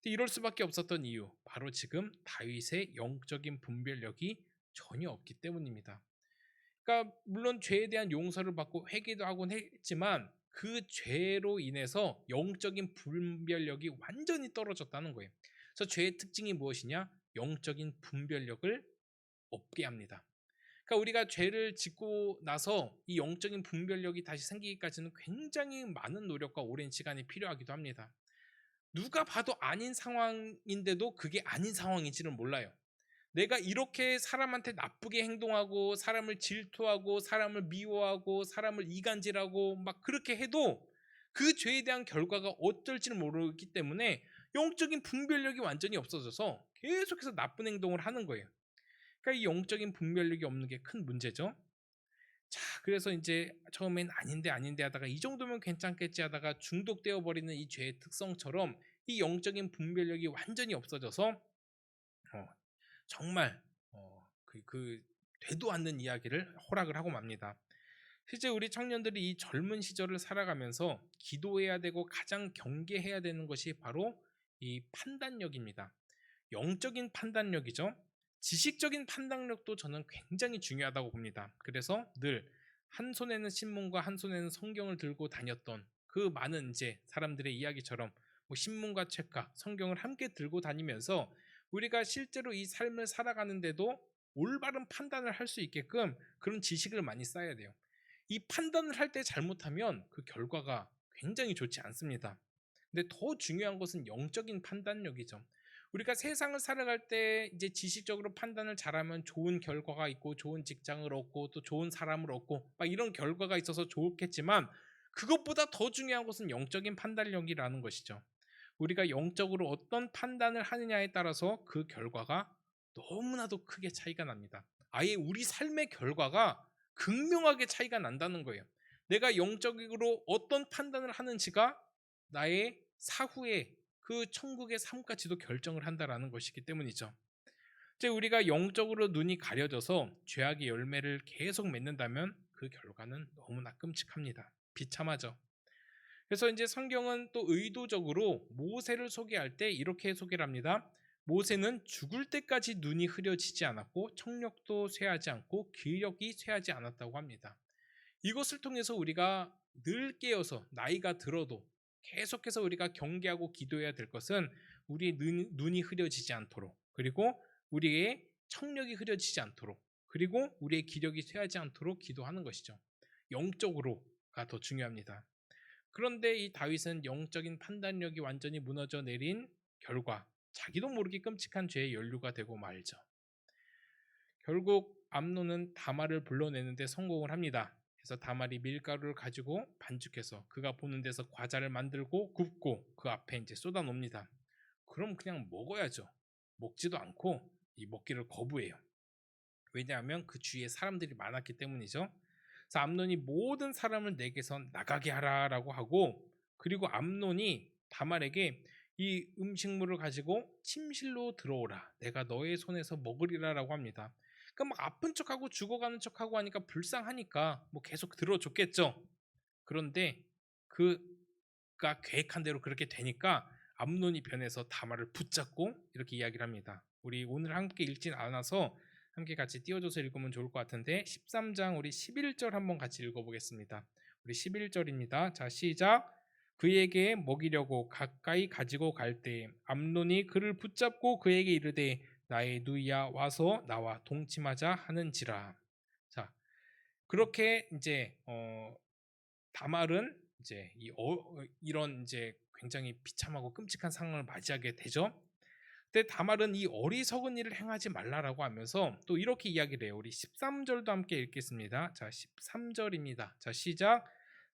이럴 수밖에 없었던 이유 바로 지금 다윗의 영적인 분별력이 전혀 없기 때문입니다. 그러니까 물론 죄에 대한 용서를 받고 회개도 하곤 했지만 그 죄로 인해서 영적인 분별력이 완전히 떨어졌다는 거예요. 그래서 죄의 특징이 무엇이냐? 영적인 분별력을 없게 합니다. 그러니까 우리가 죄를 짓고 나서 이 영적인 분별력이 다시 생기기까지는 굉장히 많은 노력과 오랜 시간이 필요하기도 합니다. 누가 봐도 아닌 상황인데도 그게 아닌 상황인지는 몰라요. 내가 이렇게 사람한테 나쁘게 행동하고 사람을 질투하고 사람을 미워하고 사람을 이간질하고 막 그렇게 해도 그 죄에 대한 결과가 어떨지는 모르기 때문에 영적인 분별력이 완전히 없어져서 계속해서 나쁜 행동을 하는 거예요. 그러니까 이 영적인 분별력이 없는 게 큰 문제죠. 자, 그래서 이제 처음엔 아닌데 하다가 이 정도면 괜찮겠지 하다가 중독되어 버리는 이 죄의 특성처럼 이 영적인 분별력이 완전히 없어져서 정말 되도 않는 이야기를 허락을 하고 맙니다. 실제 우리 청년들이 이 젊은 시절을 살아가면서 기도해야 되고 가장 경계해야 되는 것이 바로 이 판단력입니다. 영적인 판단력이죠. 지식적인 판단력도 저는 굉장히 중요하다고 봅니다. 그래서 늘 한 손에는 신문과 한 손에는 성경을 들고 다녔던 그 많은 이제 사람들의 이야기처럼 뭐 신문과 책과 성경을 함께 들고 다니면서 우리가 실제로 이 삶을 살아가는데도 올바른 판단을 할 수 있게끔 그런 지식을 많이 쌓아야 돼요. 이 판단을 할 때 잘못하면 그 결과가 굉장히 좋지 않습니다. 근데 더 중요한 것은 영적인 판단력이죠. 우리가 세상을 살아갈 때 이제 지식적으로 판단을 잘하면 좋은 결과가 있고 좋은 직장을 얻고 또 좋은 사람을 얻고 막 이런 결과가 있어서 좋겠지만 그것보다 더 중요한 것은 영적인 판단력이라는 것이죠. 우리가 영적으로 어떤 판단을 하느냐에 따라서 그 결과가 너무나도 크게 차이가 납니다. 아예 우리 삶의 결과가 극명하게 차이가 난다는 거예요. 내가 영적으로 어떤 판단을 하는지가 나의 사후에 그 천국의 삶까지도 결정을 한다라는 것이기 때문이죠. 이제 우리가 영적으로 눈이 가려져서 죄악의 열매를 계속 맺는다면 그 결과는 너무나 끔찍합니다. 비참하죠. 그래서 이제 성경은 또 의도적으로 모세를 소개할 때 이렇게 소개를 합니다. 모세는 죽을 때까지 눈이 흐려지지 않았고 청력도 쇠하지 않고 기력이 쇠하지 않았다고 합니다. 이것을 통해서 우리가 늘 깨어서 나이가 들어도 계속해서 우리가 경계하고 기도해야 될 것은 우리의 눈이 흐려지지 않도록, 그리고 우리의 청력이 흐려지지 않도록, 그리고 우리의 기력이 쇠하지 않도록 기도하는 것이죠. 영적으로가 더 중요합니다. 그런데 이 다윗은 영적인 판단력이 완전히 무너져 내린 결과 자기도 모르게 끔찍한 죄에 연루가 되고 말죠. 결국 암논은 다말을 불러내는데 성공을 합니다. 그래서 다말이 밀가루를 가지고 반죽해서 그가 보는 데서 과자를 만들고 굽고 그 앞에 이제 쏟아 놓습니다. 그럼 그냥 먹어야죠. 먹지도 않고 이 먹기를 거부해요. 왜냐하면 그 주위에 사람들이 많았기 때문이죠. 그래서 암논이 모든 사람을 내게서 나가게 하라라고 하고, 그리고 암논이 다말에게 이 음식물을 가지고 침실로 들어오라, 내가 너의 손에서 먹으리라라고 합니다. 그러니까 막 아픈 척하고 죽어가는 척하고 하니까 불쌍하니까 뭐 계속 들어줬겠죠. 그런데 그가 계획한 대로 그렇게 되니까 암논이 변해서 다말을 붙잡고 이렇게 이야기를 합니다. 우리 오늘 함께 읽진 않아서 함께 같이 띄워줘서 읽으면 좋을 것 같은데 13장 우리 11절 한번 같이 읽어보겠습니다. 우리 11절입니다. 자, 시작. 그에게 먹이려고 가까이 가지고 갈 때 암논이 그를 붙잡고 그에게 이르되 나의 누이야 와서 나와 동침하자 하는지라. 자, 그렇게 이제 다말은 이제 이런 이제 굉장히 비참하고 끔찍한 상황을 맞이하게 되죠. 근데 다말은 이 어리석은 일을 행하지 말라라고 하면서 또 이렇게 이야기를 해요. 우리 13절도 함께 읽겠습니다. 자, 13절입니다. 자, 시작.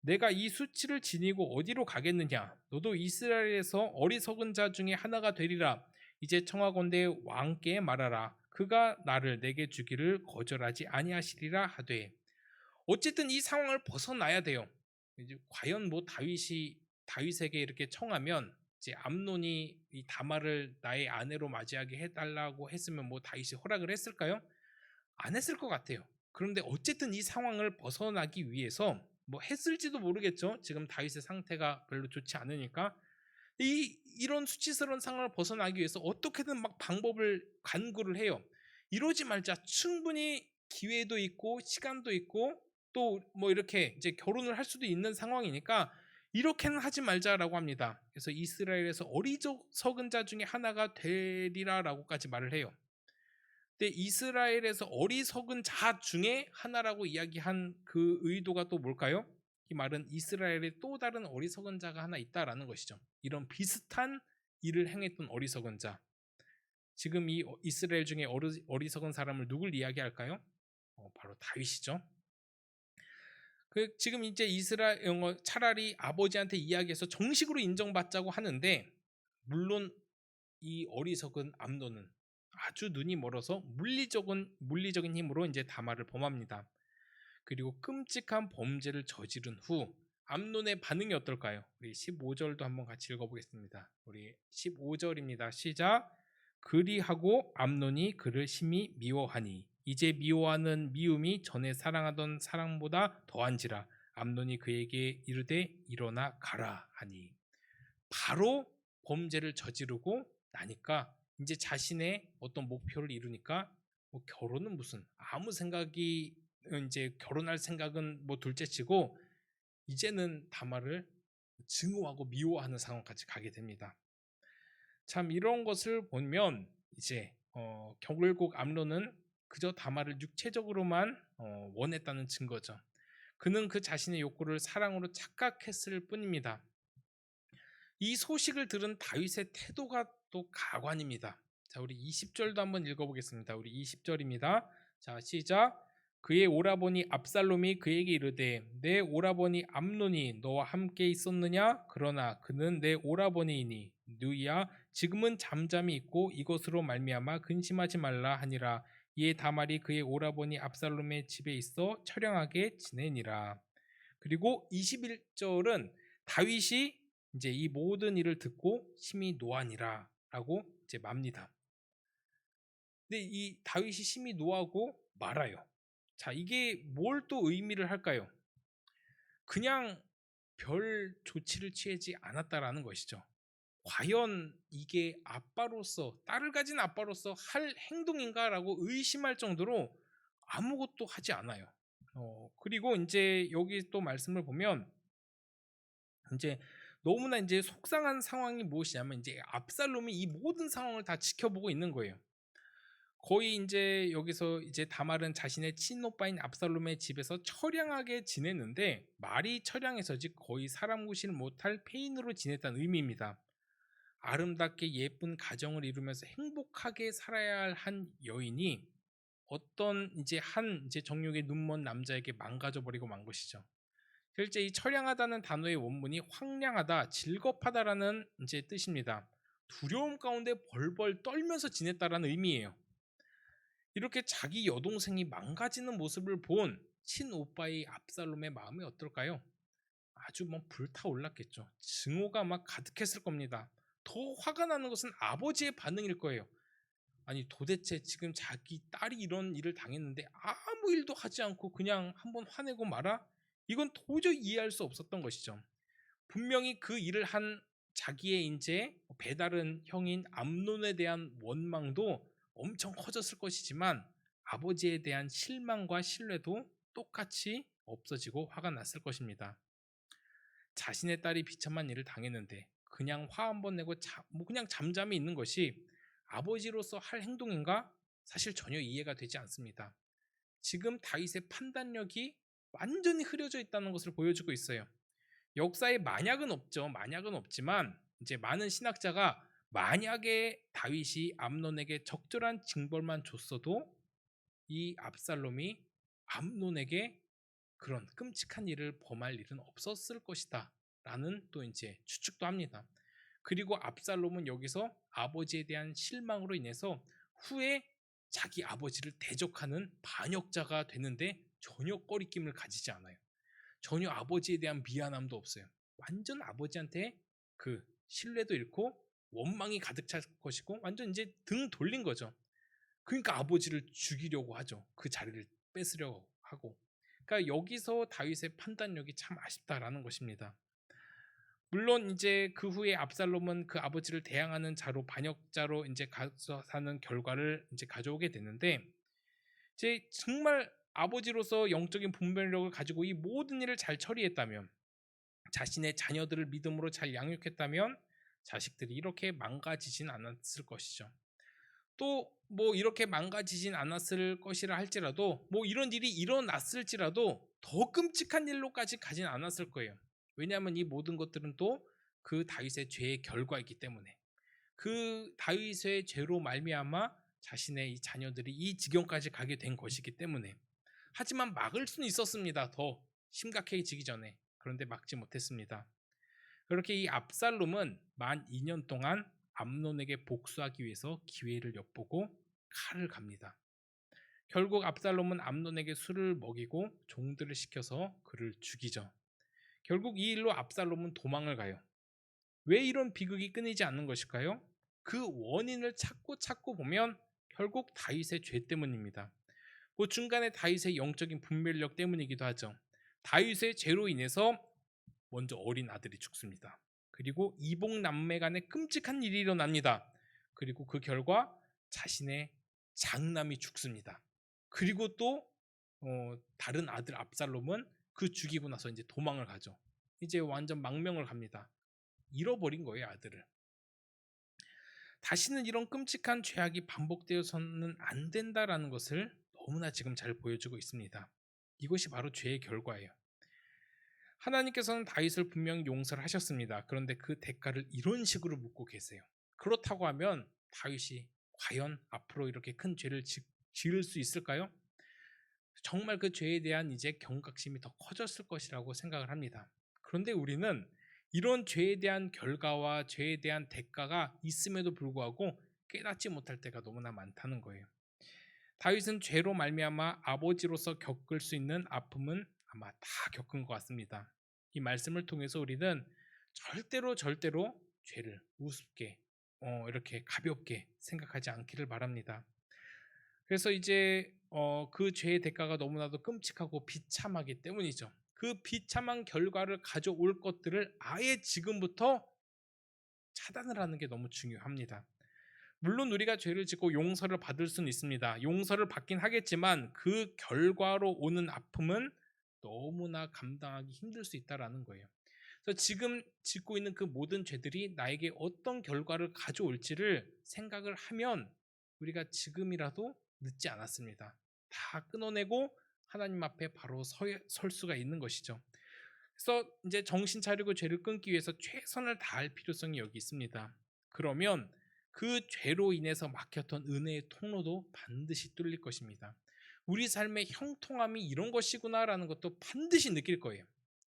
내가 이 수치를 지니고 어디로 가겠느냐? 너도 이스라엘에서 어리석은 자 중에 하나가 되리라. 이제 청하건대 왕께 말하라. 그가 나를 내게 주기를 거절하지 아니하시리라 하되. 어쨌든 이 상황을 벗어나야 돼요. 이제 과연 뭐 다윗에게 이렇게 청하면 이제 암논이 이 다말을 나의 아내로 맞이하게 해달라고 했으면 뭐 다윗이 허락을 했을까요? 안 했을 것 같아요. 그런데 어쨌든 이 상황을 벗어나기 위해서 뭐 했을지도 모르겠죠. 지금 다윗의 상태가 별로 좋지 않으니까 이런 수치스러운 상황을 벗어나기 위해서 어떻게든 막 방법을 간구를 해요. 이러지 말자. 충분히 기회도 있고 시간도 있고 또 뭐 이렇게 이제 결혼을 할 수도 있는 상황이니까 이렇게는 하지 말자라고 합니다. 그래서 이스라엘에서 어리석은 자 중에 하나가 되리라라고까지 말을 해요. 근데 이스라엘에서 어리석은 자 중에 하나라고 이야기한 그 의도가 또 뭘까요? 이 말은 이스라엘에 또 다른 어리석은 자가 하나 있다라는 것이죠. 이런 비슷한 일을 행했던 어리석은 자. 지금 이 이스라엘 중에 어리석은 사람을 누굴 이야기할까요? 바로 다윗이죠. 지금 이제 이스라엘 차라리 아버지한테 이야기해서 정식으로 인정받자고 하는데, 물론 이 어리석은 암논은 아주 눈이 멀어서 물리적인 힘으로 이제 다말을 범합니다. 그리고 끔찍한 범죄를 저지른 후 암논의 반응이 어떨까요? 우리 15절도 한번 같이 읽어보겠습니다. 우리 15절입니다. 시작. 그리하고 암논이 그를 심히 미워하니 이제 미워하는 미움이 전에 사랑하던 사랑보다 더한지라. 암논이 그에게 이르되 일어나 가라 하니. 바로 범죄를 저지르고 나니까 이제 자신의 어떤 목표를 이루니까 뭐 결혼은 무슨, 아무 생각이 이제 결혼할 생각은 뭐 둘째치고 이제는 다말을 증오하고 미워하는 상황까지 가게 됩니다. 참 이런 것을 보면 이제 결국 암논은 그저 다말을 육체적으로만 원했다는 증거죠. 그는 그 자신의 욕구를 사랑으로 착각했을 뿐입니다. 이 소식을 들은 다윗의 태도가 또 가관입니다. 자, 우리 20절도 한번 읽어보겠습니다. 우리 20절입니다. 자, 시작. 그의 오라버니 압살롬이 그에게 이르되 내 오라버니 암논이 너와 함께 있었느냐? 그러나 그는 내 오라버니이니 누이야 지금은 잠잠히 있고 이것으로 말미암아 근심하지 말라 하니라. 이에 다말이 그의 오라버니 압살롬의 집에 있어 처량하게 지내니라. 그리고 21절은 다윗이 이제 이 모든 일을 듣고 심히 노하니라라고 이제 맙니다. 근데 이 다윗이 심히 노하고 말아요. 자, 이게 뭘 또 의미를 할까요? 그냥 별 조치를 취하지 않았다라는 것이죠. 과연 이게 아빠로서, 딸을 가진 아빠로서 할 행동인가라고 의심할 정도로 아무것도 하지 않아요. 그리고 이제 여기 또 말씀을 보면 이제 너무나 이제 속상한 상황이 무엇이냐면 이제 압살롬이 이 모든 상황을 다 지켜보고 있는 거예요. 거의 이제 여기서 이제 다말은 자신의 친오빠인 압살롬의 집에서 처량하게 지냈는데 말이 처량해서지 거의 사람 구실 못할 폐인으로 지냈다는 의미입니다. 아름답게 예쁜 가정을 이루면서 행복하게 살아야 할 한 여인이 어떤 이제 한 이제 정욕에 눈먼 남자에게 망가져 버리고 만 것이죠. 실제 이 처량하다는 단어의 원문이 황량하다, 질겁하다라는 이제 뜻입니다. 두려움 가운데 벌벌 떨면서 지냈다라는 의미예요. 이렇게 자기 여동생이 망가지는 모습을 본 친오빠의 압살롬의 마음이 어떨까요? 아주 뭐 불타올랐겠죠. 증오가 막 가득했을 겁니다. 더 화가 나는 것은 아버지의 반응일 거예요. 아니 도대체 지금 자기 딸이 이런 일을 당했는데 아무 일도 하지 않고 그냥 한번 화내고 말아? 이건 도저히 이해할 수 없었던 것이죠. 분명히 그 일을 한 자기의 이제 배다른 형인 암논에 대한 원망도 엄청 커졌을 것이지만 아버지에 대한 실망과 신뢰도 똑같이 없어지고 화가 났을 것입니다. 자신의 딸이 비참한 일을 당했는데 그냥 화 한 번 내고 뭐 그냥 잠잠히 있는 것이 아버지로서 할 행동인가? 사실 전혀 이해가 되지 않습니다. 지금 다윗의 판단력이 완전히 흐려져 있다는 것을 보여주고 있어요. 역사에 만약은 없죠. 만약은 없지만 이제 많은 신학자가 만약에 다윗이 암논에게 적절한 징벌만 줬어도 이 압살롬이 암논에게 그런 끔찍한 일을 범할 일은 없었을 것이다 라는 또 이제 추측도 합니다. 그리고 압살롬은 여기서 아버지에 대한 실망으로 인해서 후에 자기 아버지를 대적하는 반역자가 되는데 전혀 꺼리낌을 가지지 않아요. 전혀 아버지에 대한 미안함도 없어요. 완전 아버지한테 그 신뢰도 잃고 원망이 가득 찰 것이고 완전 이제 등 돌린 거죠. 그러니까 아버지를 죽이려고 하죠. 그 자리를 뺏으려고 하고. 그러니까 여기서 다윗의 판단력이 참 아쉽다라는 것입니다. 물론 이제 그 후에 압살롬은 그 아버지를 대항하는 자로 반역자로 이제 가서 사는 결과를 이제 가져오게 되는데 이제 정말 아버지로서 영적인 분별력을 가지고 이 모든 일을 잘 처리했다면 자신의 자녀들을 믿음으로 잘 양육했다면 자식들이 이렇게 망가지진 않았을 것이죠. 또 뭐 이렇게 망가지진 않았을 것이라 할지라도 뭐 이런 일이 일어났을지라도 더 끔찍한 일로까지 가진 않았을 거예요. 왜냐하면 이 모든 것들은 또 그 다윗의 죄의 결과이기 때문에 그 다윗의 죄로 말미암아 자신의 이 자녀들이 이 지경까지 가게 된 것이기 때문에 하지만 막을 수는 있었습니다. 더 심각해지기 전에. 그런데 막지 못했습니다. 그렇게 이 압살롬은 만 2년 동안 암논에게 복수하기 위해서 기회를 엿보고 칼을 갑니다. 결국 압살롬은 암논에게 술을 먹이고 종들을 시켜서 그를 죽이죠. 결국 이 일로 압살롬은 도망을 가요. 왜 이런 비극이 끊이지 않는 것일까요? 그 원인을 찾고 보면 결국 다윗의 죄 때문입니다. 뭐 중간에 다윗의 영적인 분별력 때문이기도 하죠. 다윗의 죄로 인해서 먼저 어린 아들이 죽습니다. 그리고 이복 남매 간에 끔찍한 일이 일어납니다. 그리고 그 결과 자신의 장남이 죽습니다. 그리고 또 다른 아들 압살롬은 그 죽이고 나서 이제 도망을 가죠. 이제 완전 망명을 갑니다. 잃어버린 거예요, 아들을. 다시는 이런 끔찍한 죄악이 반복되어서는 안 된다라는 것을 너무나 지금 잘 보여주고 있습니다. 이것이 바로 죄의 결과예요. 하나님께서는 다윗을 분명히 용서를 하셨습니다. 그런데 그 대가를 이런 식으로 묻고 계세요. 그렇다고 하면 다윗이 과연 앞으로 이렇게 큰 죄를 지을 수 있을까요? 정말 그 죄에 대한 이제 경각심이 더 커졌을 것이라고 생각을 합니다. 그런데 우리는 이런 죄에 대한 결과와 죄에 대한 대가가 있음에도 불구하고 깨닫지 못할 때가 너무나 많다는 거예요. 다윗은 죄로 말미암아 아버지로서 겪을 수 있는 아픔은 아마 다 겪은 것 같습니다. 이 말씀을 통해서 우리는 절대로 죄를 우습게 이렇게 가볍게 생각하지 않기를 바랍니다. 그래서 이제 그 죄의 대가가 너무나도 끔찍하고 비참하기 때문이죠. 그 비참한 결과를 가져올 것들을 아예 지금부터 차단을 하는 게 너무 중요합니다. 물론 우리가 죄를 짓고 용서를 받을 수는 있습니다. 용서를 받긴 하겠지만 그 결과로 오는 아픔은 너무나 감당하기 힘들 수 있다라는 거예요. 그래서 지금 짓고 있는 그 모든 죄들이 나에게 어떤 결과를 가져올지를 생각을 하면 우리가 지금이라도 늦지 않았습니다. 다 끊어내고 하나님 앞에 바로 설 수가 있는 것이죠. 그래서 이제 정신 차리고 죄를 끊기 위해서 최선을 다할 필요성이 여기 있습니다. 그러면 그 죄로 인해서 막혔던 은혜의 통로도 반드시 뚫릴 것입니다. 우리 삶의 형통함이 이런 것이구나라는 것도 반드시 느낄 거예요.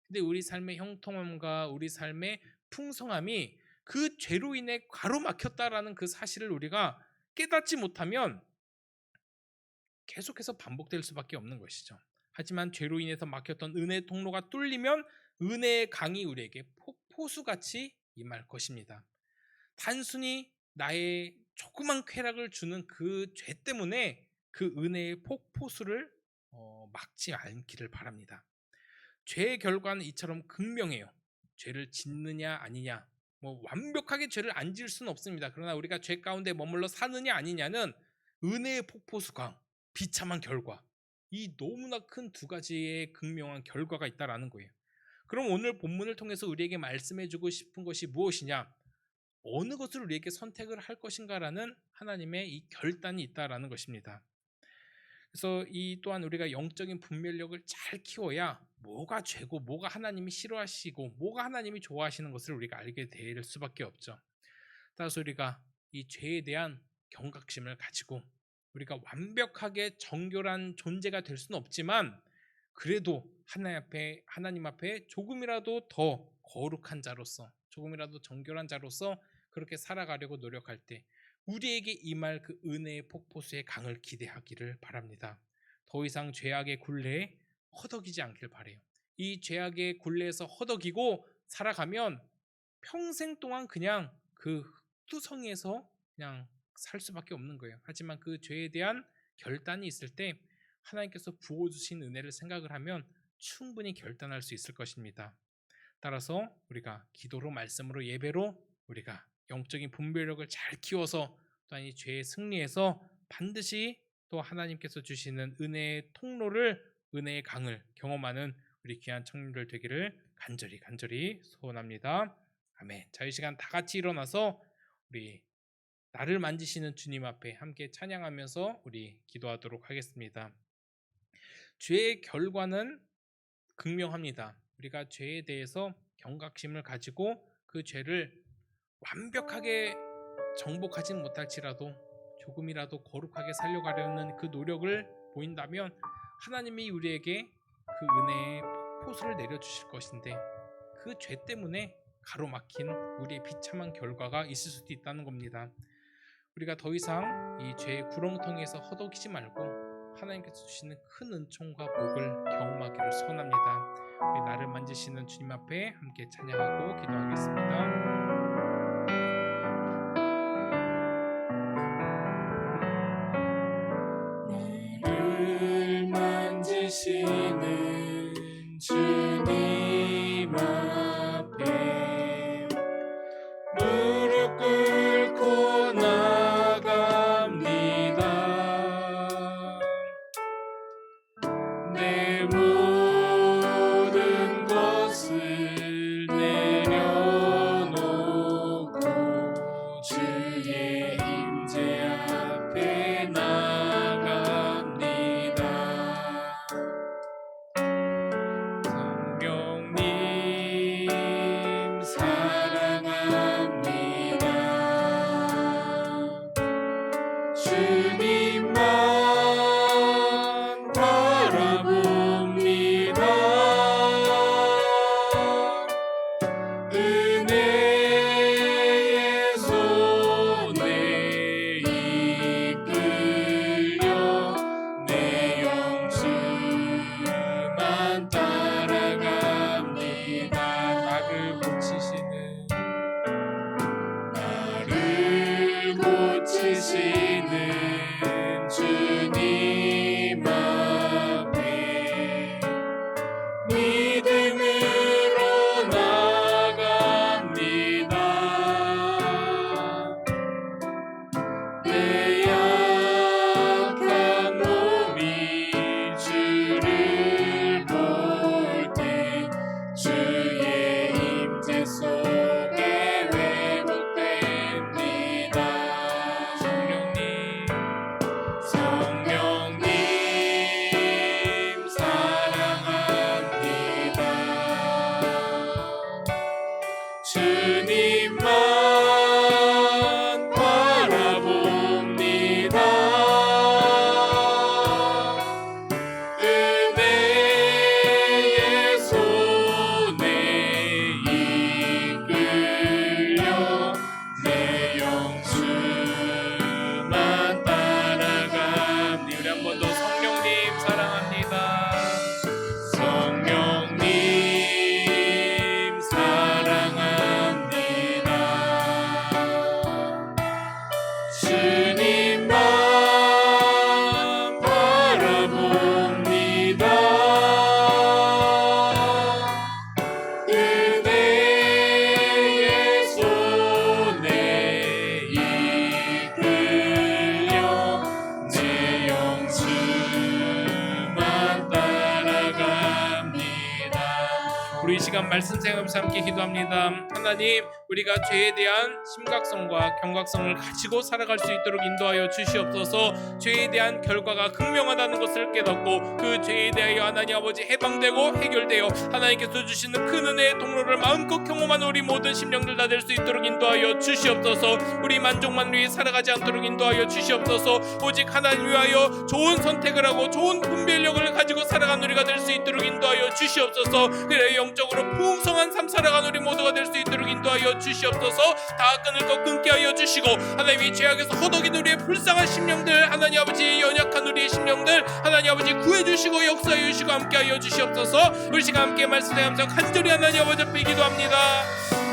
근데 우리 삶의 형통함과 우리 삶의 풍성함이 그 죄로 인해 가로막혔다라는 그 사실을 우리가 깨닫지 못하면 계속해서 반복될 수밖에 없는 것이죠. 하지만 죄로 인해서 막혔던 은혜의 통로가 뚫리면 은혜의 강이 우리에게 폭포수같이 임할 것입니다. 단순히 나의 조그만 쾌락을 주는 그 죄 때문에 그 은혜의 폭포수를 막지 않기를 바랍니다. 죄의 결과는 이처럼 극명해요. 죄를 짓느냐 아니냐, 완벽하게 죄를 안 지을 수는 없습니다. 그러나 우리가 죄 가운데 머물러 사느냐 아니냐는 은혜의 폭포수강, 비참한 결과, 이 너무나 큰 두 가지의 극명한 결과가 있다라는 거예요. 그럼 오늘 본문을 통해서 우리에게 말씀해주고 싶은 것이 무엇이냐? 어느 것을 우리에게 선택을 할 것인가라는 하나님의 이 결단이 있다라는 것입니다. 그래서 이 또한 우리가 영적인 분별력을 잘 키워야 뭐가 죄고 뭐가 하나님이 싫어하시고 뭐가 하나님이 좋아하시는 것을 우리가 알게 될 수밖에 없죠. 따라서 우리가 이 죄에 대한 경각심을 가지고 우리가 완벽하게 정결한 존재가 될 수는 없지만 그래도 하나님 앞에 조금이라도 더 거룩한 자로서, 조금이라도 정결한 자로서 그렇게 살아가려고 노력할 때 우리에게 임할 그 은혜의 폭포수의 강을 기대하기를 바랍니다. 더 이상 죄악의 굴레에 허덕이지 않길 바라요. 이 죄악의 굴레에서 허덕이고 살아가면 평생 동안 그냥 그 흙두성이에서 그냥 살 수밖에 없는 거예요. 하지만 그 죄에 대한 결단이 있을 때 하나님께서 부어주신 은혜를 생각을 하면 충분히 결단할 수 있을 것입니다. 따라서 우리가 기도로, 말씀으로, 예배로 우리가 영적인 분별력을 잘 키워서 또한 이 죄에 승리해서 반드시 또 하나님께서 주시는 은혜의 통로를, 은혜의 강을 경험하는 우리 귀한 청년들 되기를 간절히 소원합니다. 아멘. 자, 이 시간 다 같이 일어나서 우리 나를 만지시는 주님 앞에 함께 찬양하면서 우리 기도하도록 하겠습니다. 죄의 결과는 극명합니다. 우리가 죄에 대해서 경각심을 가지고 그 죄를 완벽하게 정복하진 못할지라도 조금이라도 거룩하게 살려가려는 그 노력을 보인다면 하나님이 우리에게 그 은혜의 폭포수를 내려주실 것인데 그 죄 때문에 가로막힌 우리의 비참한 결과가 있을 수도 있다는 겁니다. 우리가 더 이상 이 죄의 구렁텅이에서 허덕이지 말고 하나님께서 주시는 큰 은총과 복을 경험하기를 소원합니다. 우리 나를 만지시는 주님 앞에 함께 찬양하고 기도하겠습니다. 나를 만지시는 주님 앞에 무릎 꿇고 나갑니다. 내 모든 것을 내려놓고 믿음으로 나아갑니다. 내 약한 몸이 주를 볼 때 주의 임재 속에 회복됩니다. 성령님 사랑합니다. 주님만 바라봅니다. 은혜의 손에 이끌려 내 영주만 따라갑니다. 우리 한 번 더 성령님 사랑합니다. 성령님 사랑합니다. 주님만 바라봅니다. 은혜의 손에 이끌려 내 영주만 따라갑니다. 우리 이 시간 말씀 생각하면서 함께 기도합니다. 하나님, 우리가 죄에 대한 심각성과 경각성을 가지고 살아갈 수 있도록 인도하여 주시옵소서. 죄에 대한 결과가 극명하다는 것을 깨닫고 그 죄에 대하여 하나님 아버지 해방되고 해결되어 하나님께서 주시는 큰 은혜의 통로를 마음껏 경험하는 우리 모든 심령들 다 될 수 있도록 인도하여 주시옵소서. 우리 만족만 위해 살아가지 않도록 인도하여 주시옵소서. 오직 하나님 위하여 좋은 선택을 하고 좋은 분별력을 가지고 살아가는 우리가 될 수 있도록 인도하여 주시옵소서. 그래 영적으로 풍성한 삶 살아가는 우리 모두가 될 수 있도록 인도하여 주시옵소서. 다 끊을 것 끊게 하여 주시고 하나님 이 죄악에서 허덕이는 우리의 불쌍한 심령들, 하나님 아버지 연약한 우리의 심령들 하나님 아버지 구해주시고 역사해 주시고 함께하여 주시옵소서. 우리 시간 함께 말씀하면서 간절히 하나님 아버지 앞에 기도합니다.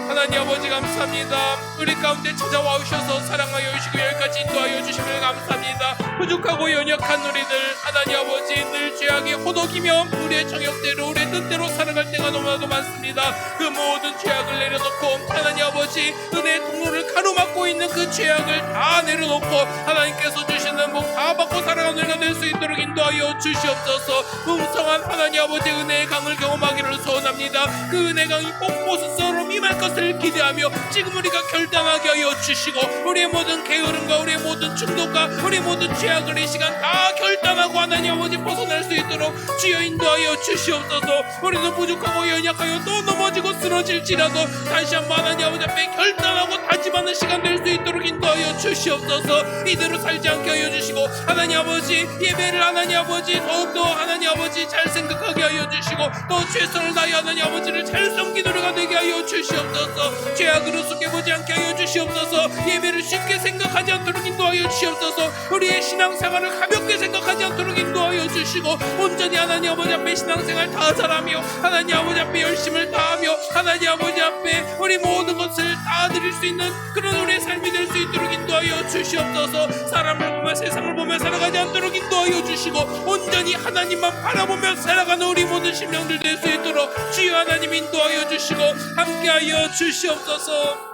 하나님 아버지 감사합니다. 우리 가운데 찾아와 오셔서 사랑하여 주시고 여기까지 인도하여 주시면 감사합니다. 부족하고 연약한 우리들 하나님 아버지 늘 죄악에 허덕이며 우리의 정욕대로 우리의 뜻대로 살아갈 때가 너무나도 많습니다. 그 모든 죄악을 내려놓고 하나님 아버지 은혜의 통로를 가로막고 있는 그 죄악을 다 내려놓고 하나님께서 주시는 복 다 받고 살아가는 우리가 될 수 있도록 인도하여 주시옵소서. 풍성한 하나님 아버지 은혜의 강을 경험하기를 소원합니다. 그 은혜의 강이 폭포수처럼 임할 것을 기대하며 지금 우리가 결단하게 하여 주시고 우리의 모든 게으름과 우리의 모든 충동과 우리의 모든 죄악을 이 시간 다 결단하고 하나님 아버지 벗어날 수 있도록 주여 인도하여 주시옵소서. 우리는 부족하고 연약하여 또 넘어지고 쓰러질지라도 다시 한번 하나님 아버지 앞에 결단하고 다짐하는 시간 될 수 있도록 인도하여 주시옵소서. 이대로 살지 않게 하여 주시고 하나님 아버지 예배를 하나님 아버지 더욱더 하나님 아버지 잘 생각하게 하여 주시고 또 최선을 다해 하나님 아버지를 잘 섬기는 우리가 되게 하여 주시옵소서. 죄악으로 속여보지 않게 하여 주시옵소서. 예배를 쉽게 생각하지 않도록 인도하여 주시옵소서. 우리의 신앙생활을 가볍게 생각하지 않도록 인도하여 주시고 온전히 하나님 아버지 앞에 신앙생활 다 잘하며 하나님 아버지 앞에 열심을 다하며 하나님 아버지 앞에 우리 모든 것을 다 드릴 수 있는 그런 우리의 삶이 될 수 있도록 인도하여 주시옵소서. 사람을 보며 세상을 보며 살아가지 않도록 인도하여 주시고 온전히 하나님만 바라보며 살아가는 우리 모든 심령들 될 수 있도록 주여 하나님 인도하여 주시고 함께하여 주시옵소서.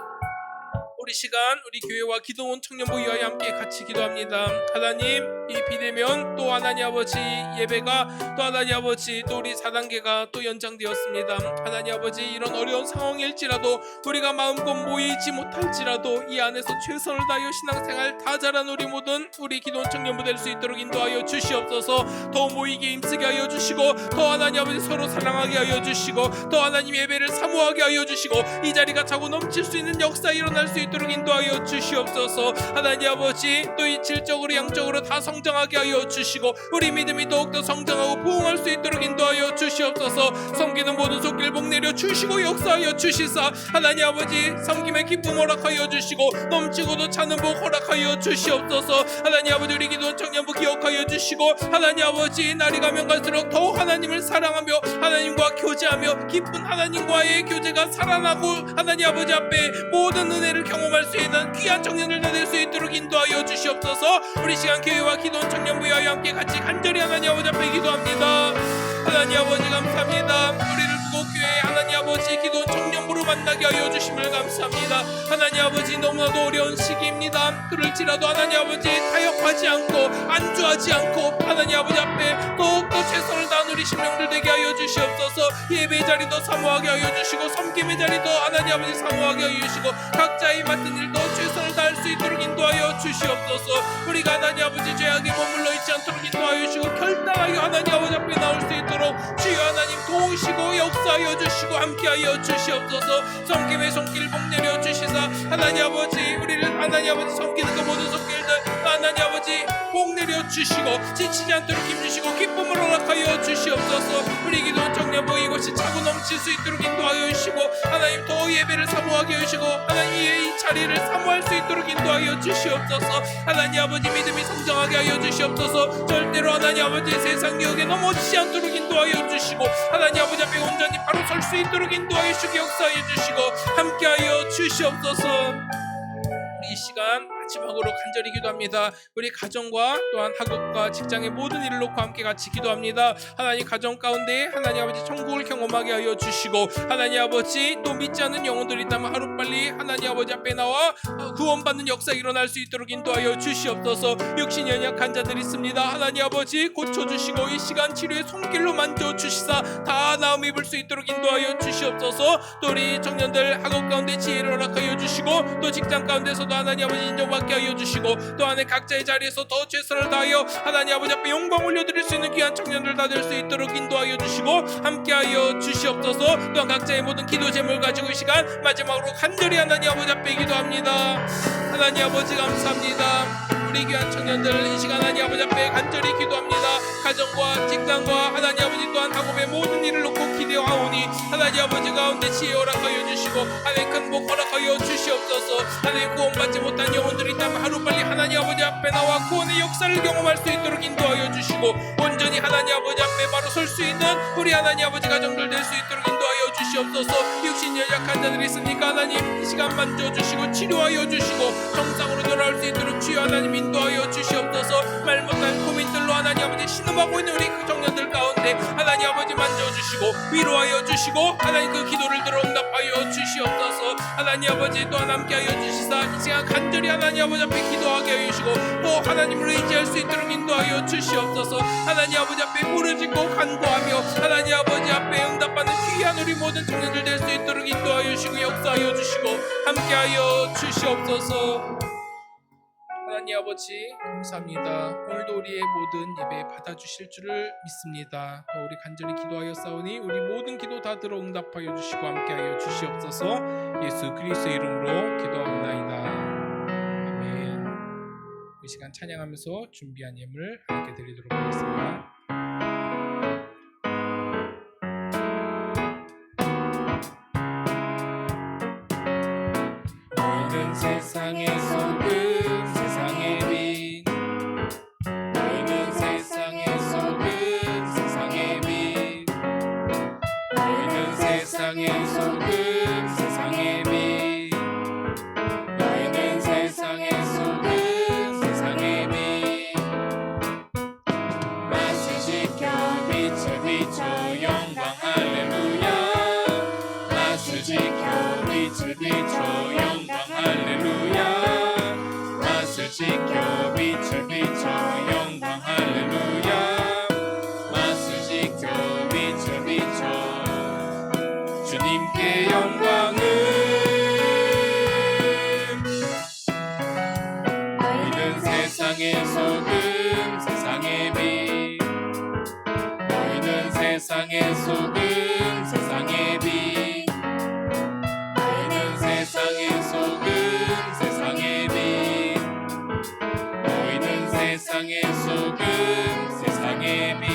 우리 시간 우리 교회와 기도원 청년부 위하여 함께 같이 기도합니다. 하나님 이 비대면 또 하나님 아버지 예배가 또 하나님 아버지 또 우리 4단계가 또 연장되었습니다. 하나님 아버지 이런 어려운 상황일지라도 우리가 마음껏 모이지 못할지라도 이 안에서 최선을 다하여 신앙생활 다 잘하는 우리 모든 우리 기도원 청년부 될 수 있도록 인도하여 주시옵소서. 더 모이게 힘쓰게 하여 주시고 더 하나님 아버지 서로 사랑하게 하여 주시고 더 하나님 예배를 사모하게 하여 주시고 이 자리가 차고 넘칠 수 있는 역사 일어날 수 있도록 인도하여 주시옵소서. 하나님 아버지 또 이 질적으로 양적으로 다 성장하게 하여 주시고 우리 믿음이 더욱더 성장하고 부흥할 수 있도록 인도하여 주시옵소서. 섬기는 모든 손길 복 내려 주시고 역사하여 주시사 하나님 아버지 섬김의 기쁨 허락하여 주시고 넘치고도 차는 복 허락하여 주시옵소서. 하나님 아버지 우리 기도원 청년부 기억하여 주시고 하나님 아버지 날이 가면 갈수록 더욱 하나님을 사랑하며 하나님과 교제하며 기쁜 하나님과의 교제가 살아나고 하나님 아버지 앞에 모든 은혜를 경험할 수 있는 귀한 청년들 다 될 수 있도록 인도하여 주시옵소서. 우리 시간 교회와 기도원 청년부 위하여 함께 같이 간절히 하나님 아버지 앞에 기도합니다. 하나님 아버지 감사합니다. 우리를 무곡교회 하나님 아버지 기도 청년부로 만나게 하여 주심을 감사합니다. 하나님 아버지 너무나도 어려운 시기입니다. 그럴지라도 하나님 아버지 타협하지 않고 안주하지 않고 하나님 아버지 앞에 더욱더 최선을 다한 우리 심령들 되게 하여 주시옵소서. 예배 자리도 사모하게 하여 주시고 섬김의 자리도 하나님 아버지 사모하게 하여 주시고 각자의 맡은 일도 최선을 다할 수 있도록 인도하여 주시옵소서. 우리가 하나님 아버지 죄악에 머물러 있지 않도록 인도하여 주시고 결단하여 하나님 아버지 앞에 나올 수 있도록 주여 하나님 도우시고 역사하여 주시고 함께하여 주시옵소서. 섬김의 손길 복내려 주시사 하나님 아버지 우리를 하나님 아버지 섬기는 그 모든 손길들 하나님 아버지 복내려 주시고 지치지 않도록 힘주시고 기쁨을 허락하여 주시옵소서. 우리 기도원 청년부 이곳이 차고 넘칠 수 있도록 인도하여 주시고 하나님 더 예배를 사모하게 하시고 하나님의 이 자리를 사모할 수 있도록 인도하여 주시옵소서. 하나님 아버지 믿음이 성장하게 하여 주시옵소서. 절대로 하나님 아버지 세상 유혹에 넘어지지 않도록 인도하여 주시고 하나님 아버지 앞에 온전히 바로 설 수 있도록 인도하여 주시고 역사하여 주시고 함께하여 주시옵소서. 이 시간 마지막으로 간절히 기도합니다. 우리 가정과 또한 학업과 직장의 모든 일을 놓고 함께 같이 기도합니다. 하나님 가정 가운데 하나님 아버지 천국을 경험하게 하여 주시고 하나님 아버지 또 믿지 않는 영혼들이 있다면 하루빨리 하나님 아버지 앞에 나와 구원받는 역사가 일어날 수 있도록 인도하여 주시옵소서. 육신이 연약한 자들이 있습니다. 하나님 아버지 고쳐주시고 이 시간 치료의 손길로 만져주시사 다 나음 입을 수 있도록 인도하여 주시옵소서. 또 우리 청년들 학업 가운데 지혜를 허락하여 주시고 또 직장 가운데서도 하나님 아버지 인정받게 하여 주시고 또 안에 각자의 자리에서 더 최선을 다하여 하나님 아버지 앞에 영광 올려드릴 수 있는 귀한 청년들 다 될 수 있도록 인도하여 주시고 함께하여 주시옵소서. 또한 각자의 모든 기도 제목을 가지고 이 시간 마지막으로 간절히 하나님 아버지 앞에 기도합니다. 하나님 아버지 감사합니다. 우리 귀한 청년들 이 시간 하나님 아버지 앞에 간절히 기도합니다. 가정과 직장과 하나님 아버지 또한 학업의 모든 일을 놓고 기대하오니 하나님 아버지 가운데 지혜 허락하여 주시고 하나님 큰 복 허락하여 주시옵소서. 하나님 구원받지 못한 영혼들이 있다면 하루빨리 하나님 아버지 앞에 나와 구원의 역사를 경험할 수 있도록 인도하여 주시고 온전히 하나님 아버지 앞에 바로 설 수 있는 우리 하나님 아버지 가정들 될 수 있도록 인도하여 주시옵소서. 육신 연약한 자들이 있으니까 하나님 이 시간 만져주시고 치료하여 주시고 정상으로 돌아올 수 있도록 주여 하나님 인도하여 주시옵소서. 말 못한 고민들로 하나님 아버지 신음하고 있는 우리 그 청년들 가운데 하나님 아버지 만져주시고 위로하여 주시고 하나님 그 기도를 들어 응답하여 주시옵소서. 하나님 아버지 또한 함께하여 주시사 이 시간 간절히 하나님 아버지 앞에 기도하게 하여 주시고 또 하나님을 의지할 수 있도록 인도하여 주시옵소서. 하나님 아버지 앞에 부르짖고 간구하며 하나님 아버지 앞에 응답받는 귀한 우리 모든 청년들 될 수 있도록 인도하여 주시고 역사하여 주시고 함께하여 주시옵소서. 하나님 아버지 감사합니다. 오늘도 우리의 모든 예배 받아주실 줄을 믿습니다. 또 우리 간절히 기도하여 싸우니 우리 모든 기도 다 들어 응답하여 주시고 함께하여 주시옵소서. 예수 그리스도의 이름으로 기도합나이다. 아멘. 이 시간 찬양하면서 준비한 예물 함께 드리도록 하겠습니다. 너희는 세상의 소금 세상의 빛 너희는 세상의 소금 세상의 빛 너희는 세상의 소금 세상의 빛 너희는 세상의 소금 세상의 빛 맛을 지켜 빛을 비춰 영광 할렐루야 맛을 지켜 빛을 비춰 영광 할렐루야 맛을 지켜 빛을 비춰 영광 할렐루야 맛을 지켜 빛을 비춰 주님께 영광을 너희는 세상의 소금 세상의 빛 너희는 세상의 소금 세상의 빛 너희는 세상의 소금 세상의 빛 너희는 세상의 소금 세상의 빛.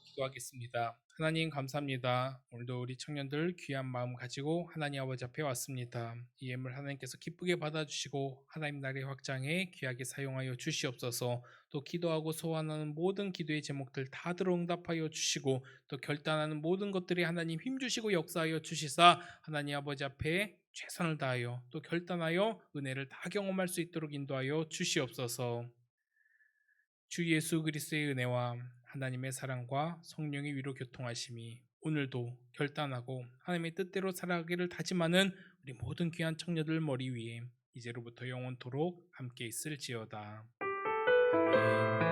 기도하겠습니다. 하나님 감사합니다. 오늘도 우리 청년들 귀한 마음 가지고 하나님 아버지 앞에 왔습니다. 이 예물 하나님께서 기쁘게 받아주시고 하나님 나라의 확장에 귀하게 사용하여 주시옵소서. 또 기도하고 소원하는 모든 기도의 제목들 다 들어 응답하여 주시고 또 결단하는 모든 것들이 하나님 힘주시고 역사하여 주시사 하나님 아버지 앞에 최선을 다하여 또 결단하여 은혜를 다 경험할 수 있도록 인도하여 주시옵소서. 주 예수 그리스도의 은혜와 하나님의 사랑과 성령의 위로 교통하심이 오늘도 결단하고 하나님의 뜻대로 살아가기를 다짐하는 우리 모든 귀한 청년들 머리 위에 이제로부터 영원토록 함께 있을지어다. 아멘.